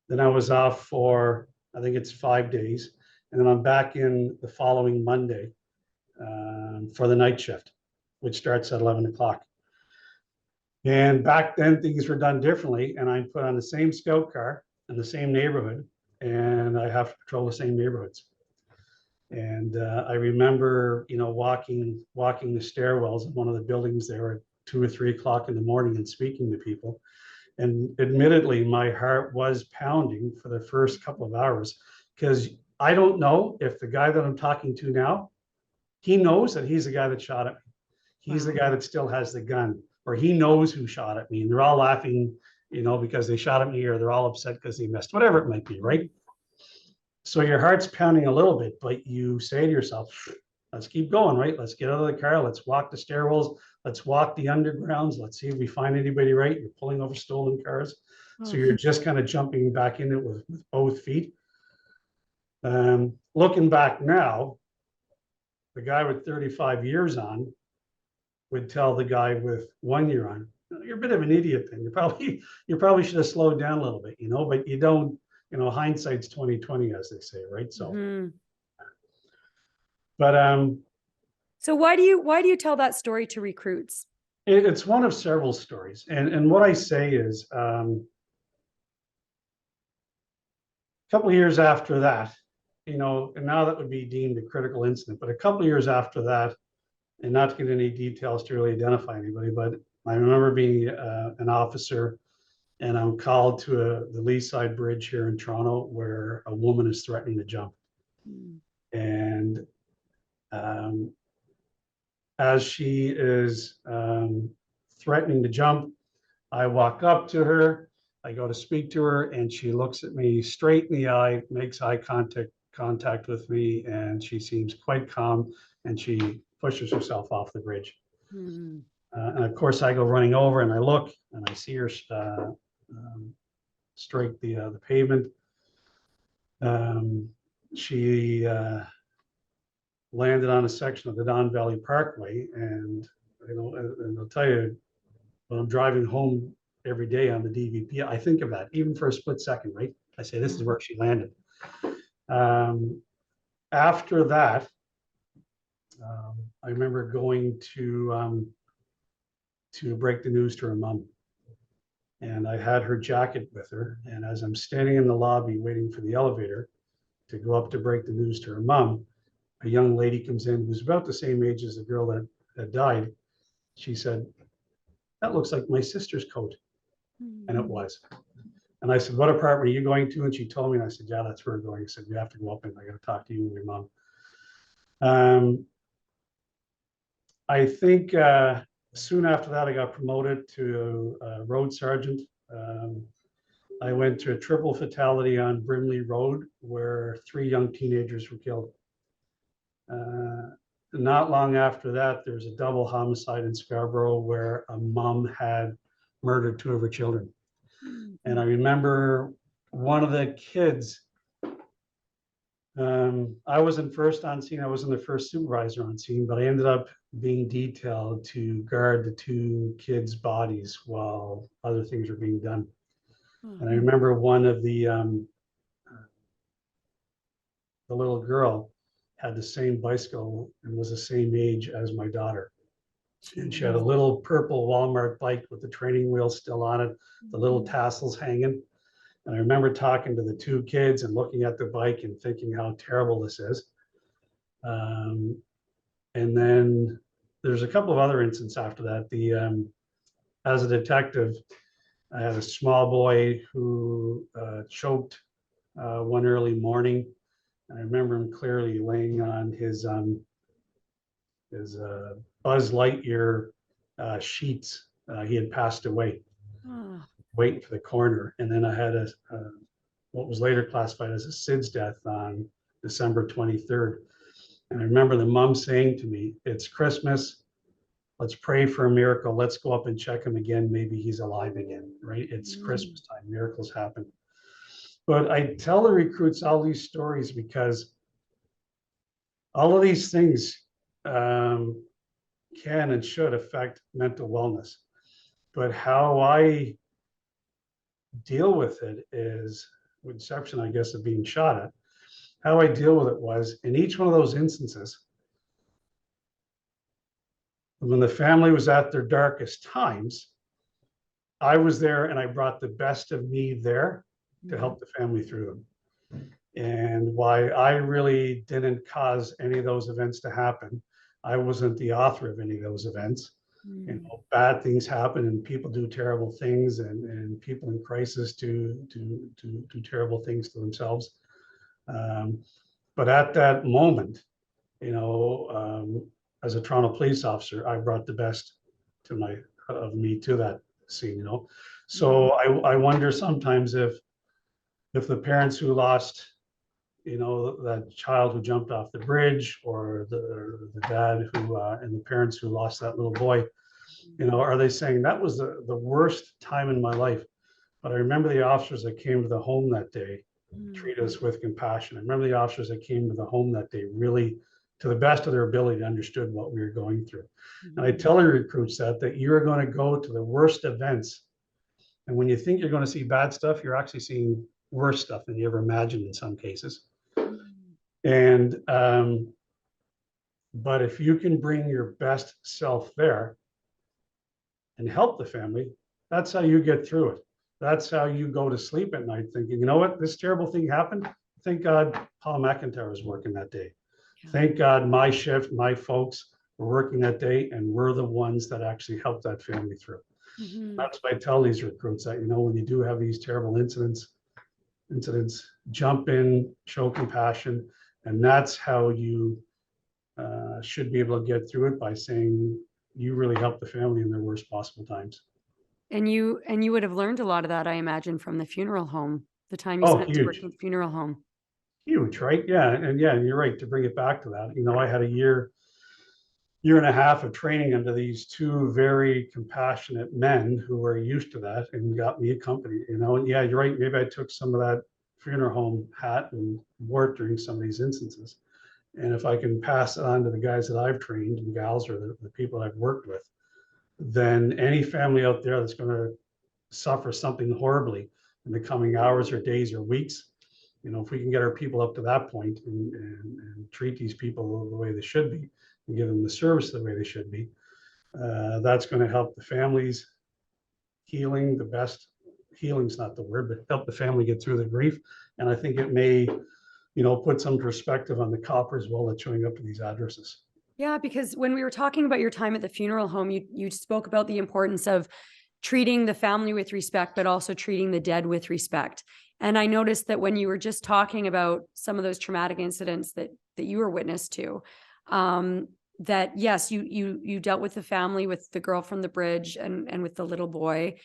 Then I was off for, I think it's 5 days. And then I'm back in the following Monday for the night shift, which starts at 11 o'clock. And back then things were done differently, and I put on the same scout car in the same neighborhood, and I have to patrol the same neighborhoods. And I remember, walking the stairwells of one of the buildings there at 2 or 3 o'clock in the morning and speaking to people. And admittedly, my heart was pounding for the first couple of hours because I don't know if the guy that I'm talking to now, he knows that he's the guy that shot at me. He's the Wow. guy that still has the gun, or he knows who shot at me. And they're all laughing, because they shot at me, or they're all upset because they missed, whatever it might be, right? So your heart's pounding a little bit, but you say to yourself, let's keep going, right? Let's get out of the car. Let's walk the stairwells. Let's walk the undergrounds. Let's see if we find anybody, right? You're pulling over stolen cars. So Oh. you're just kind of jumping back in it with both feet. Looking back now, the guy with 35 years on would tell the guy with 1 year on, you're a bit of an idiot then. You probably should have slowed down a little bit, but you don't, hindsight's 2020, as they say, right? So, Mhm. but So why do you tell that story to recruits? it's one of several stories. And what I say is, a couple of years after that, and now that would be deemed a critical incident, but a couple of years after that, and not to get any details to really identify anybody, but I remember being an officer, and I'm called to the Leaside Bridge here in Toronto where a woman is threatening to jump. Mm. And as she is threatening to jump, I walk up to her, I go to speak to her, and she looks at me straight in the eye, makes eye contact with me, and she seems quite calm, and she pushes herself off the bridge. Mm. And of course, I go running over and I look and I see her strike the pavement. She landed on a section of the Don Valley Parkway, and and I'll tell you, when I'm driving home every day on the DVP, I think of that even for a split second, right? I say, this is where she landed. After that, I remember going to break the news to her mom. And I had her jacket with her. And as I'm standing in the lobby waiting for the elevator to go up to break the news to her mom, a young lady comes in who's about the same age as the girl that had died. She said, that looks like my sister's coat. And it was. And I said, what apartment are you going to? And she told me, and I said, yeah, that's where we're going. I said, you have to go up and I got to talk to you and your mom. I think soon after that, I got promoted to road sergeant. I went to a triple fatality on Brimley Road where 3 young teenagers were killed. Not long after that, there was a double homicide in Scarborough where a mom had murdered 2 of her children. And I remember one of the kids, I wasn't first on scene, I wasn't the first supervisor on scene, but I ended up being detailed to guard the 2 kids' bodies while other things were being done. And I remember one of the little girl had the same bicycle and was the same age as my daughter. And she had a little purple Walmart bike with the training wheels still on it, the little tassels hanging. And I remember talking to the 2 kids and looking at the bike and thinking how terrible this is. And then there's a couple of other incidents after that. As a detective, I had a small boy who choked one early morning. And I remember him clearly laying on his Buzz Lightyear sheets. He had passed away, waiting for the coroner. And then I had what was later classified as a SIDS death on December 23rd. And I remember the mom saying to me, it's Christmas. Let's pray for a miracle. Let's go up and check him again. Maybe he's alive again, right? It's Christmas time. Miracles happen. But I tell the recruits all these stories because all of these things can and should affect mental wellness. But how I deal with it is, with exception, I guess, of being shot at, how I deal with it was in each one of those instances, when the family was at their darkest times, I was there and I brought the best of me there to help the family through them. And why I really didn't cause any of those events to happen, I wasn't the author of any of those events. You know, bad things happen and people do terrible things, and people in crisis do terrible things to themselves. Um, but at that moment, you know, as a Toronto police officer, I brought the best to my of me to that scene, you know. So I wonder sometimes if the parents who lost, you know, that child who jumped off the bridge, or the dad who and the parents who lost that little boy, you know, are they saying that was the worst time in my life? But I remember the officers that came to the home that day treated us with compassion. I remember the officers that came to the home that day really, to the best of their ability, understood what we were going through. And I tell the recruits that you're going to go to the worst events. And when you think you're going to see bad stuff, you're actually seeing worse stuff than you ever imagined in some cases. And but if you can bring your best self there and help the family, that's how you get through it. That's how you go to sleep at night thinking, you know what, this terrible thing happened. Thank God Paul McIntyre was working that day. Thank God my shift, my folks were working that day, and we're the ones that actually helped that family through. That's why I tell these recruits that, you know, when you do have these terrible incidents, jump in, show compassion, and that's how you should be able to get through it, by saying you really helped the family in their worst possible times. And you would have learned a lot of that, I imagine, from the funeral home, the time you Oh, spent huge. working at the funeral home. Huge, right? Yeah, and yeah, you're right, to bring it back to that. You know, I had a year and a half of training under these two very compassionate men who were used to that and got me a company, you know. And yeah, you're right, maybe I took some of that funeral home hat and wore it during some of these instances. And if I can pass it on to the guys that I've trained and gals, or the people I've worked with, then any family out there that's going to suffer something horribly in the coming hours or days or weeks, you know, if we can get our people up to that point and treat these people the way they should be and give them the service the way they should be, that's going to help the families healing. The best healing's not the word, but help the family get through the grief. And I think it may, you know, put some perspective on the copper as well that's showing up to these addresses. Yeah, because when we were talking about your time at the funeral home, you spoke about the importance of treating the family with respect, but also treating the dead with respect. And I noticed that when you were just talking about some of those traumatic incidents that you were witness to, that yes, you dealt with the family, with the girl from the bridge and with the little boy.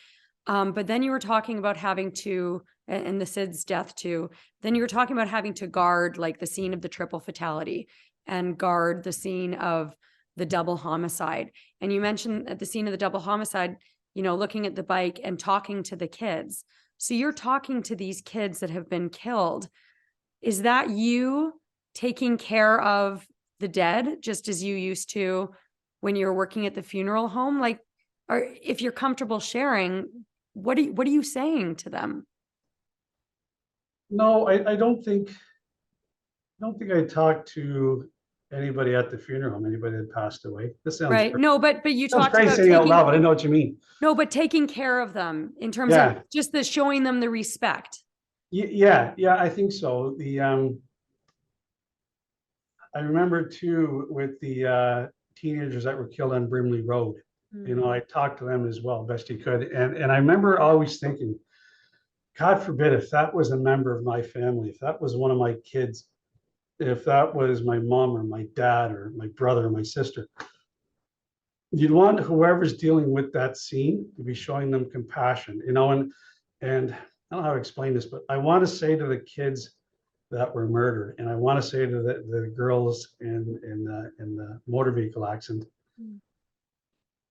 But then you were talking about having to, and the Sid's death too, then you were talking about having to guard like the scene of the triple fatality and guard the scene of the double homicide. And you mentioned at the scene of the double homicide, you know, looking at the bike and talking to the kids. So you're talking to these kids that have been killed. Is that you taking care of the dead just as you used to when you were working at the funeral home? Like, or if you're comfortable sharing, what are you saying to them? No, I don't think I talked to anybody at the funeral home, anybody that passed away. This sounds Right. crazy. No, but you Sounds talked crazy about saying out taking, loud, but I know what you mean. no, but taking care of them in terms Yeah. of just the showing them the respect. Yeah, I think so. I remember too with the teenagers that were killed on Brimley Road. You know, I talked to them as well, best you could. And I remember always thinking, God forbid if that was a member of my family, if that was one of my kids, if that was my mom or my dad or my brother or my sister, you'd want whoever's dealing with that scene to be showing them compassion, you know. And I don't know how to explain this, but I want to say to the kids that were murdered, and I want to say to the girls in the motor vehicle accident,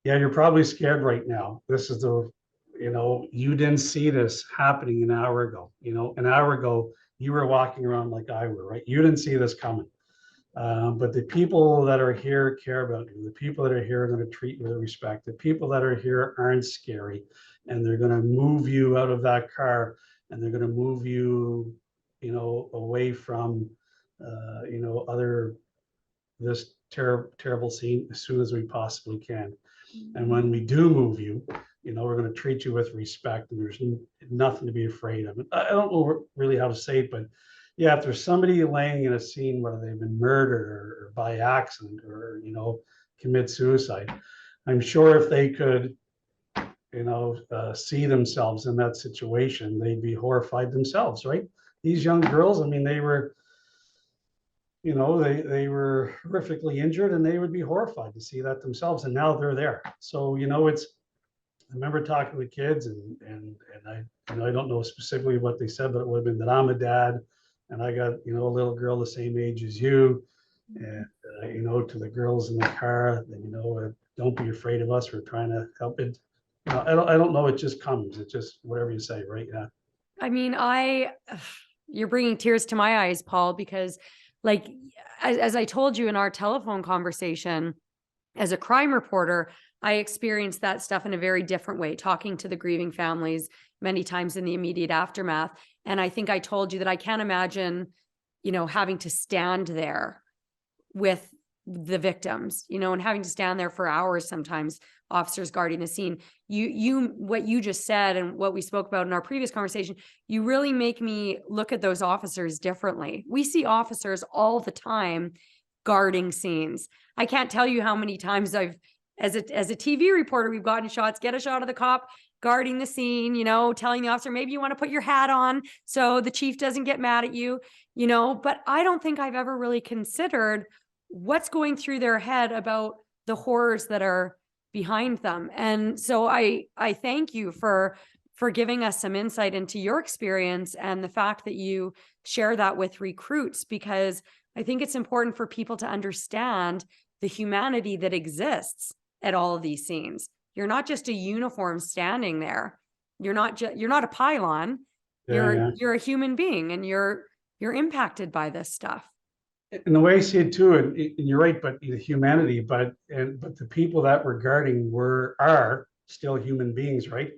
yeah, you're probably scared right now. This is the, you know, you didn't see this happening an hour ago. You know, an hour ago you were walking around like I were, right? You didn't see this coming. But the people that are here care about you. The people that are here are going to treat you with respect. The people that are here aren't scary, and they're going to move you out of that car, and they're going to move you, you know, away from, you know, this terrible scene as soon as we possibly can. And when we do move you, you know, we're going to treat you with respect, and there's nothing to be afraid of. I don't know really how to say it, but yeah, if there's somebody laying in a scene, whether they've been murdered or by accident or, you know, commit suicide, I'm sure if they could, see themselves in that situation, they'd be horrified themselves, right? These young girls, I mean, they were horrifically injured and they would be horrified to see that themselves. And now they're there. So, I remember talking with kids I don't know specifically what they said, but it would have been that I'm a dad and I got, a little girl the same age as you. And, to the girls in the car, don't be afraid of us. We're trying to help it. I don't know. It just comes. It's just whatever you say, right? Yeah. I mean, you're bringing tears to my eyes, Paul, because like, as I told you in our telephone conversation, as a crime reporter, I experienced that stuff in a very different way, talking to the grieving families many times in the immediate aftermath. And I think I told you that I can't imagine, having to stand there with the victims, and having to stand there for hours, sometimes officers guarding the scene. What you just said and what we spoke about in our previous conversation, you really make me look at those officers differently. We see officers all the time guarding scenes. I can't tell you how many times as a TV reporter, we've gotten shots, get a shot of the cop guarding the scene, telling the officer, maybe you want to put your hat on so the chief doesn't get mad at you, but I don't think I've ever really considered what's going through their head about the horrors that are behind them. And so I thank you for giving us some insight into your experience and the fact that you share that with recruits, because I think it's important for people to understand the humanity that exists at all of these scenes. You're not just a uniform standing there. You're not a pylon. You're a human being, and you're impacted by this stuff. And the way I see it too, and you're right, but the humanity, but the people that we're guarding are still human beings, right?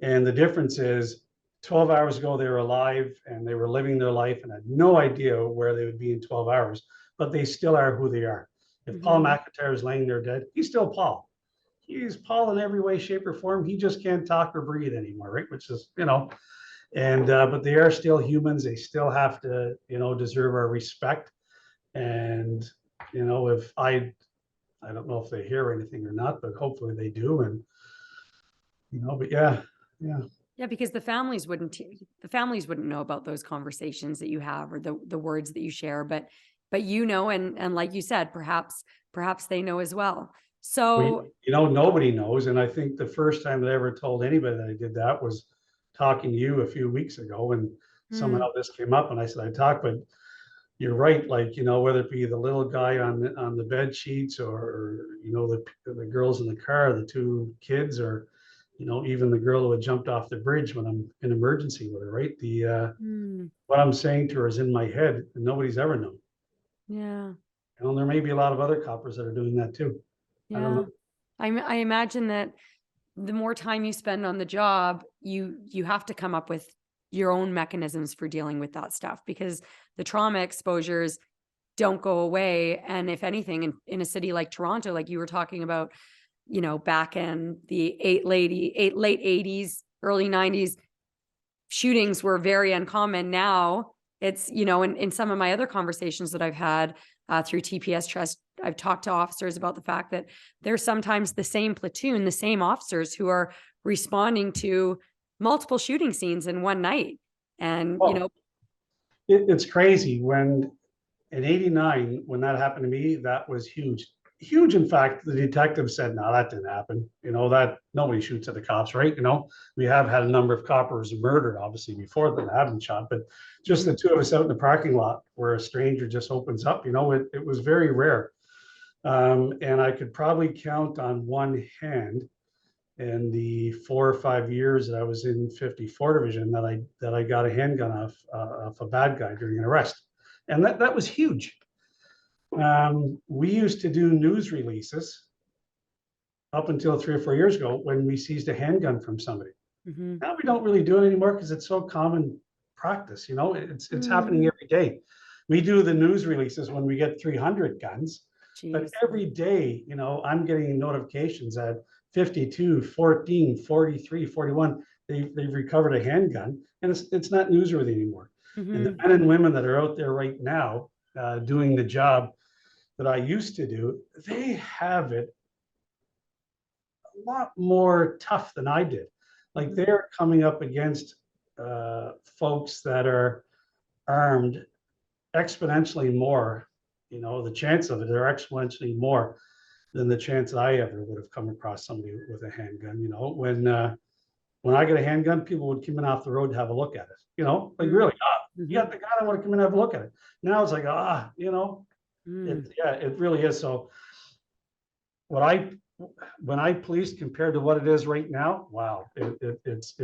And the difference is 12 hours ago, they were alive and they were living their life and had no idea where they would be in 12 hours, but they still are who they are. If Paul McIntyre is laying there dead, he's still Paul. He's Paul in every way, shape, or form. He just can't talk or breathe anymore, right? Which is, but they are still humans. They still have to, deserve our respect. And, if I don't know if they hear anything or not, but hopefully they do. And, but yeah. Yeah, because the families wouldn't know about those conversations that you have or the words that you share, but and like you said, perhaps they know as well. So, nobody knows. And I think the first time that I ever told anybody that I did that was talking to you a few weeks ago, and somehow this came up and I said, I talked, but you're right. Like, whether it be the little guy on the bed sheets or the girls in the car, the two kids, or, even the girl who had jumped off the bridge when I'm in emergency with her, right? What I'm saying to her is in my head and nobody's ever known. Yeah. There may be a lot of other coppers that are doing that too. Yeah. I don't know. I imagine that the more time you spend on the job, you have to come up with your own mechanisms for dealing with that stuff, because the trauma exposures don't go away. And if anything, in a city like Toronto, like you were talking about, back in the late 80s, early 90s, shootings were very uncommon. Now it's, in some of my other conversations that I've had through TPS Trust, I've talked to officers about the fact that there's sometimes the same platoon, the same officers who are responding to multiple shooting scenes in one night. And, it's crazy. When in 89, when that happened to me, that was huge. Huge. In fact, the detective said, no, that didn't happen. That nobody shoots at the cops, right? We have had a number of coppers murdered, obviously, before that have been shot, but just the two of us out in the parking lot where a stranger just opens up, it was very rare. And I could probably count on one hand in the 4 or 5 years that I was in 54 Division that I got a handgun off a bad guy during an arrest. And that was huge. We used to do news releases up until 3 or 4 years ago when we seized a handgun from somebody. Now we don't really do it anymore because it's so common practice. It's happening every day. We do the news releases when we get 300 guns. Jeez. But every day, I'm getting notifications at 52, 14, 43, 41. They've recovered a handgun, and it's not newsworthy anymore. And the men and women that are out there right now doing the job that I used to do, they have it lot more tough than I did. Like they're coming up against folks that are armed exponentially more. The chance of it, they're exponentially more than the chance that I ever would have come across somebody with a handgun. When I get a handgun, people would come in off the road to have a look at it. Like really, you got the gun, I want to come in and have a look at it. Now it's like, it really is. So when I policed compared to what it is right now, wow, it's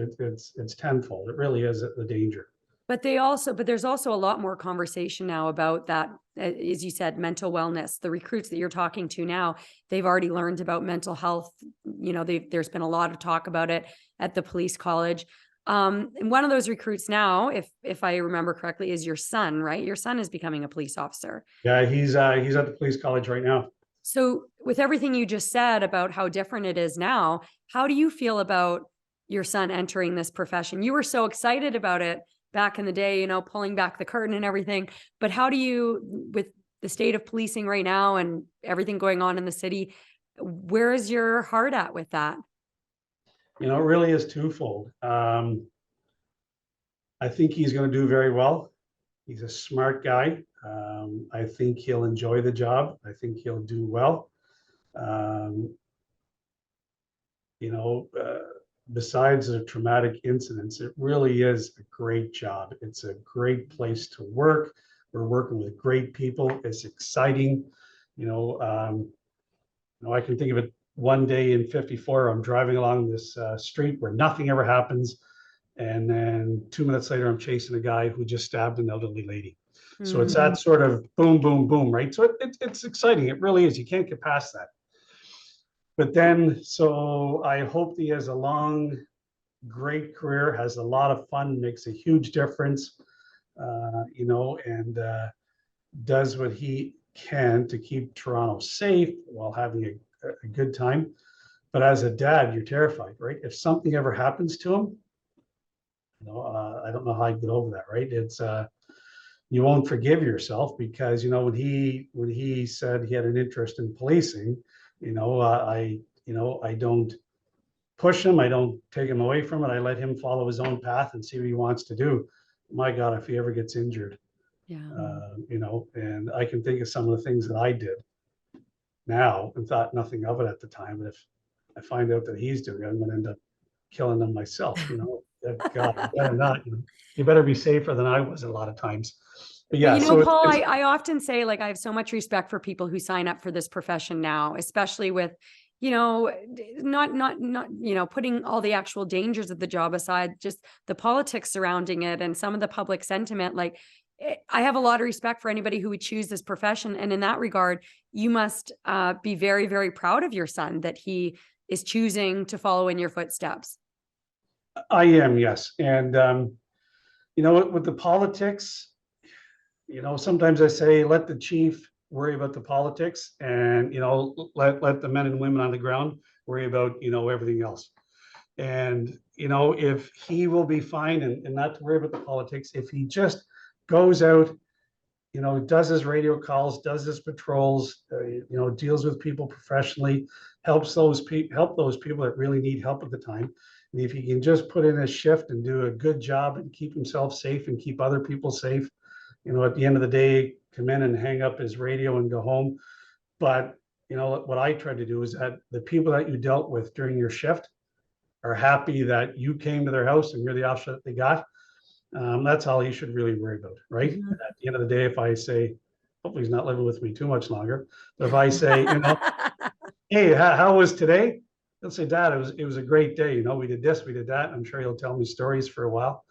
tenfold. It really is the danger. But there's also a lot more conversation now about that, as you said, mental wellness. The recruits that you're talking to now, they've already learned about mental health. There's been a lot of talk about it at the police college. And one of those recruits now, if I remember correctly, is your son, right? Your son is becoming a police officer. Yeah, he's at the police college right now. So with everything you just said about how different it is now, how do you feel about your son entering this profession? You were so excited about it back in the day, pulling back the curtain and everything. But how do you, with the state of policing right now and everything going on in the city, where is your heart at with that? It really is twofold. I think he's going to do very well. He's a smart guy. I think he'll enjoy the job. I think he'll do well. Besides the traumatic incidents, it really is a great job. It's a great place to work. We're working with great people. It's exciting. I can think of it one day in 54, I'm driving along this street where nothing ever happens. And then 2 minutes later, I'm chasing a guy who just stabbed an elderly lady. So it's that sort of boom, boom, boom, right? So it's exciting. It really is. You can't get past that. But then, so I hope he has a long, great career, has a lot of fun, makes a huge difference, and does what he can to keep Toronto safe while having a good time. But as a dad, you're terrified, right? If something ever happens to him, I don't know how I get over that, right? It's you won't forgive yourself because when he said he had an interest in policing, I don't push him, I don't take him away from it. I let him follow his own path and see what he wants to do. My God, if he ever gets injured, and I can think of some of the things that I did now and thought nothing of it at the time. But if I find out that he's doing it, I'm going to end up killing them myself. God, you better not. You better be safer than I was a lot of times. But yeah, Paul, I often say, like, I have so much respect for people who sign up for this profession now, especially with, not putting all the actual dangers of the job aside, just the politics surrounding it and some of the public sentiment. Like, I have a lot of respect for anybody who would choose this profession. And in that regard, you must be very, very proud of your son that he is choosing to follow in your footsteps. I am, yes. And, with the politics, sometimes I say, let the chief worry about the politics and, let the men and women on the ground worry about, everything else. And, if he will be fine and not to worry about the politics, if he just goes out, does his radio calls, does his patrols, deals with people professionally, help those people that really need help at the time. And if he can just put in a shift and do a good job and keep himself safe and keep other people safe, at the end of the day, come in and hang up his radio and go home. But, what I try to do is that the people that you dealt with during your shift are happy that you came to their house and you're the officer that they got. That's all you should really worry about, right? Mm-hmm. At the end of the day, if I say, hopefully he's not living with me too much longer, but if I say, hey, how was today? He'll say, Dad, it was a great day. We did this, we did that. I'm sure he'll tell me stories for a while.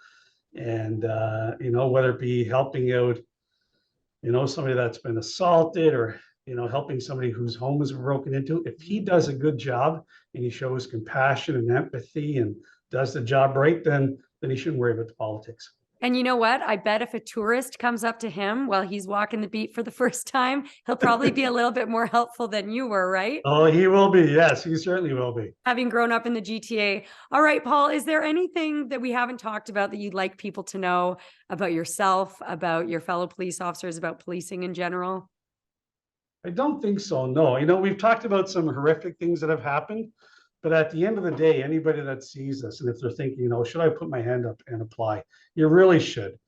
And, whether it be helping out, somebody that's been assaulted or, helping somebody whose home is broken into, if he does a good job and he shows compassion and empathy and does the job right, then he shouldn't worry about the politics. And you know what? I bet if a tourist comes up to him while he's walking the beat for the first time, he'll probably be a little bit more helpful than you were, right? Oh, he will be. Yes, he certainly will be. Having grown up in the GTA. All right, Paul, is there anything that we haven't talked about that you'd like people to know about yourself, about your fellow police officers, about policing in general? I don't think so, no. We've talked about some horrific things that have happened, But at the end of the day, anybody that sees this, and if they're thinking, you know, should I put my hand up and apply? You really should.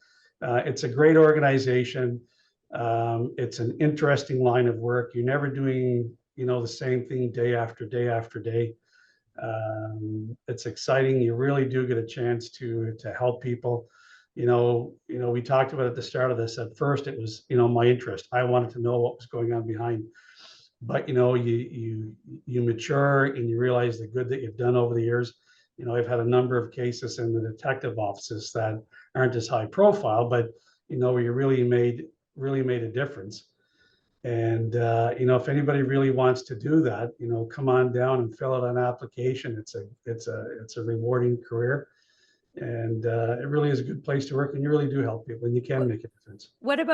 It's a great organization. It's an interesting line of work. You're never doing, you know, the same thing day after day after day. It's exciting. You really do get a chance to help people. We talked about at the start of this. At first, it was, you know, my interest. I wanted to know what was going on behind. But you know, you mature and you realize the good that you've done over the years. You know, I've had a number of cases in the detective offices that aren't as high profile, but you know, where you really made a difference. And you know, if anybody really wants to do that, you know, come on down and fill out an application. It's a rewarding career, and it really is a good place to work. And you really do help people, and you can make a difference. What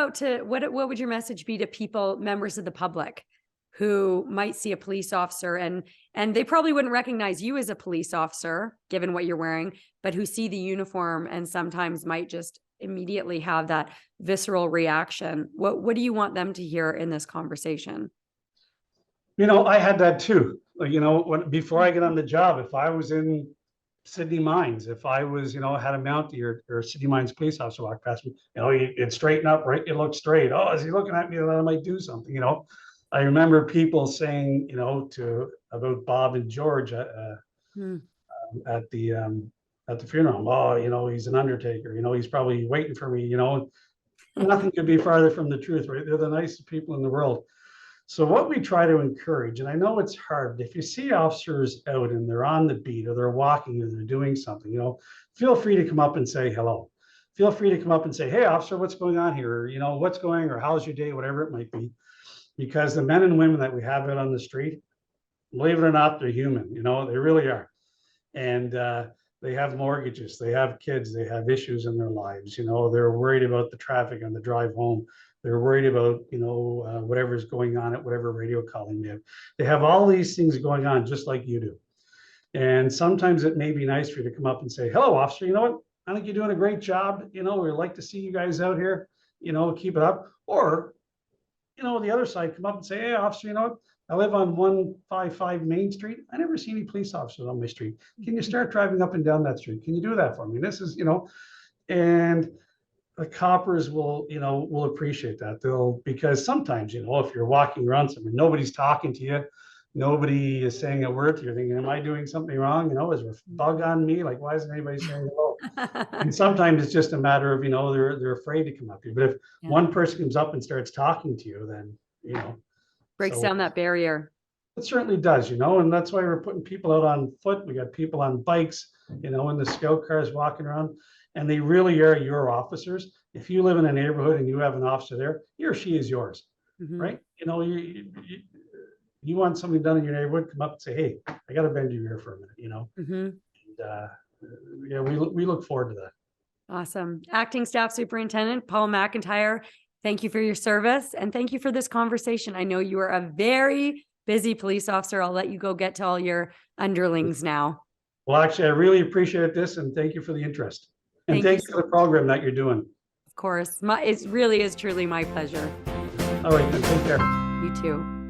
would your message be to people, members of the public, who might see a police officer and they probably wouldn't recognize you as a police officer, given what you're wearing, but who see the uniform and sometimes might just immediately have that visceral reaction? What do you want them to hear in this conversation? You know, I had that too. Like, you know, before I get on the job, if I was in Sydney Mines, if I was, you know, had a Mountie or a Sydney Mines police officer walk past me, you know, it'd straighten up, right? It looked straight. Oh, is he looking at me that I might do something, you know? I remember people saying, you know, about Bob and George at the funeral. Oh, you know, he's an undertaker. You know, he's probably waiting for me. You know, nothing could be farther from the truth, right? They're the nicest people in the world. So what we try to encourage, and I know it's hard, if you see officers out and they're on the beat or they're walking or they're doing something, you know, feel free to come up and say hello. Feel free to come up and say, hey, officer, what's going on here? Or, you know, what's going, or how's your day, whatever it might be. Because the men and women that we have out on the street, believe it or not, they're human, you know, they really are. And they have mortgages, they have kids, they have issues in their lives, you know, they're worried about the traffic on the drive home. They're worried about, you know, whatever's going on at whatever radio calling they have. They have all these things going on just like you do. And sometimes it may be nice for you to come up and say, hello, officer, you know what? I think you're doing a great job. You know, we'd like to see you guys out here, you know, keep it up. Or, you know, the other side, come up and say, hey, officer, you know what? I live on 155 Main Street. I never see any police officers on my street. Can you start driving up and down that street? Can you do that for me? This is, you know, and the coppers will, you know, will appreciate that. Because sometimes, you know, if you're walking around somewhere, nobody's talking to you, nobody is saying a word to you, you're thinking, am I doing something wrong? You know, is there a bug on me? Like, why isn't anybody saying hello? And sometimes it's just a matter of, you know, they're afraid to come up to you. But if one person comes up and starts talking to you, then, you know, breaks down that barrier. It certainly does, you know, and that's why we're putting people out on foot. We got people on bikes, you know, in the scout cars walking around, and they really are your officers. If you live in a neighborhood and you have an officer there, he or she is yours, right? You know, you want something done in your neighborhood, come up and say, hey, I got to bend your ear for a minute, you know. And, yeah, we look forward to that. Awesome. Acting Staff Superintendent Paul McIntyre, thank you for your service and thank you for this conversation. I know you are a very busy police officer. I'll let you go get to all your underlings now. Well, actually, I really appreciate this and thank you for the interest. And thanks for the program that you're doing. Of course. It really is truly my pleasure. All right, then take care. You too.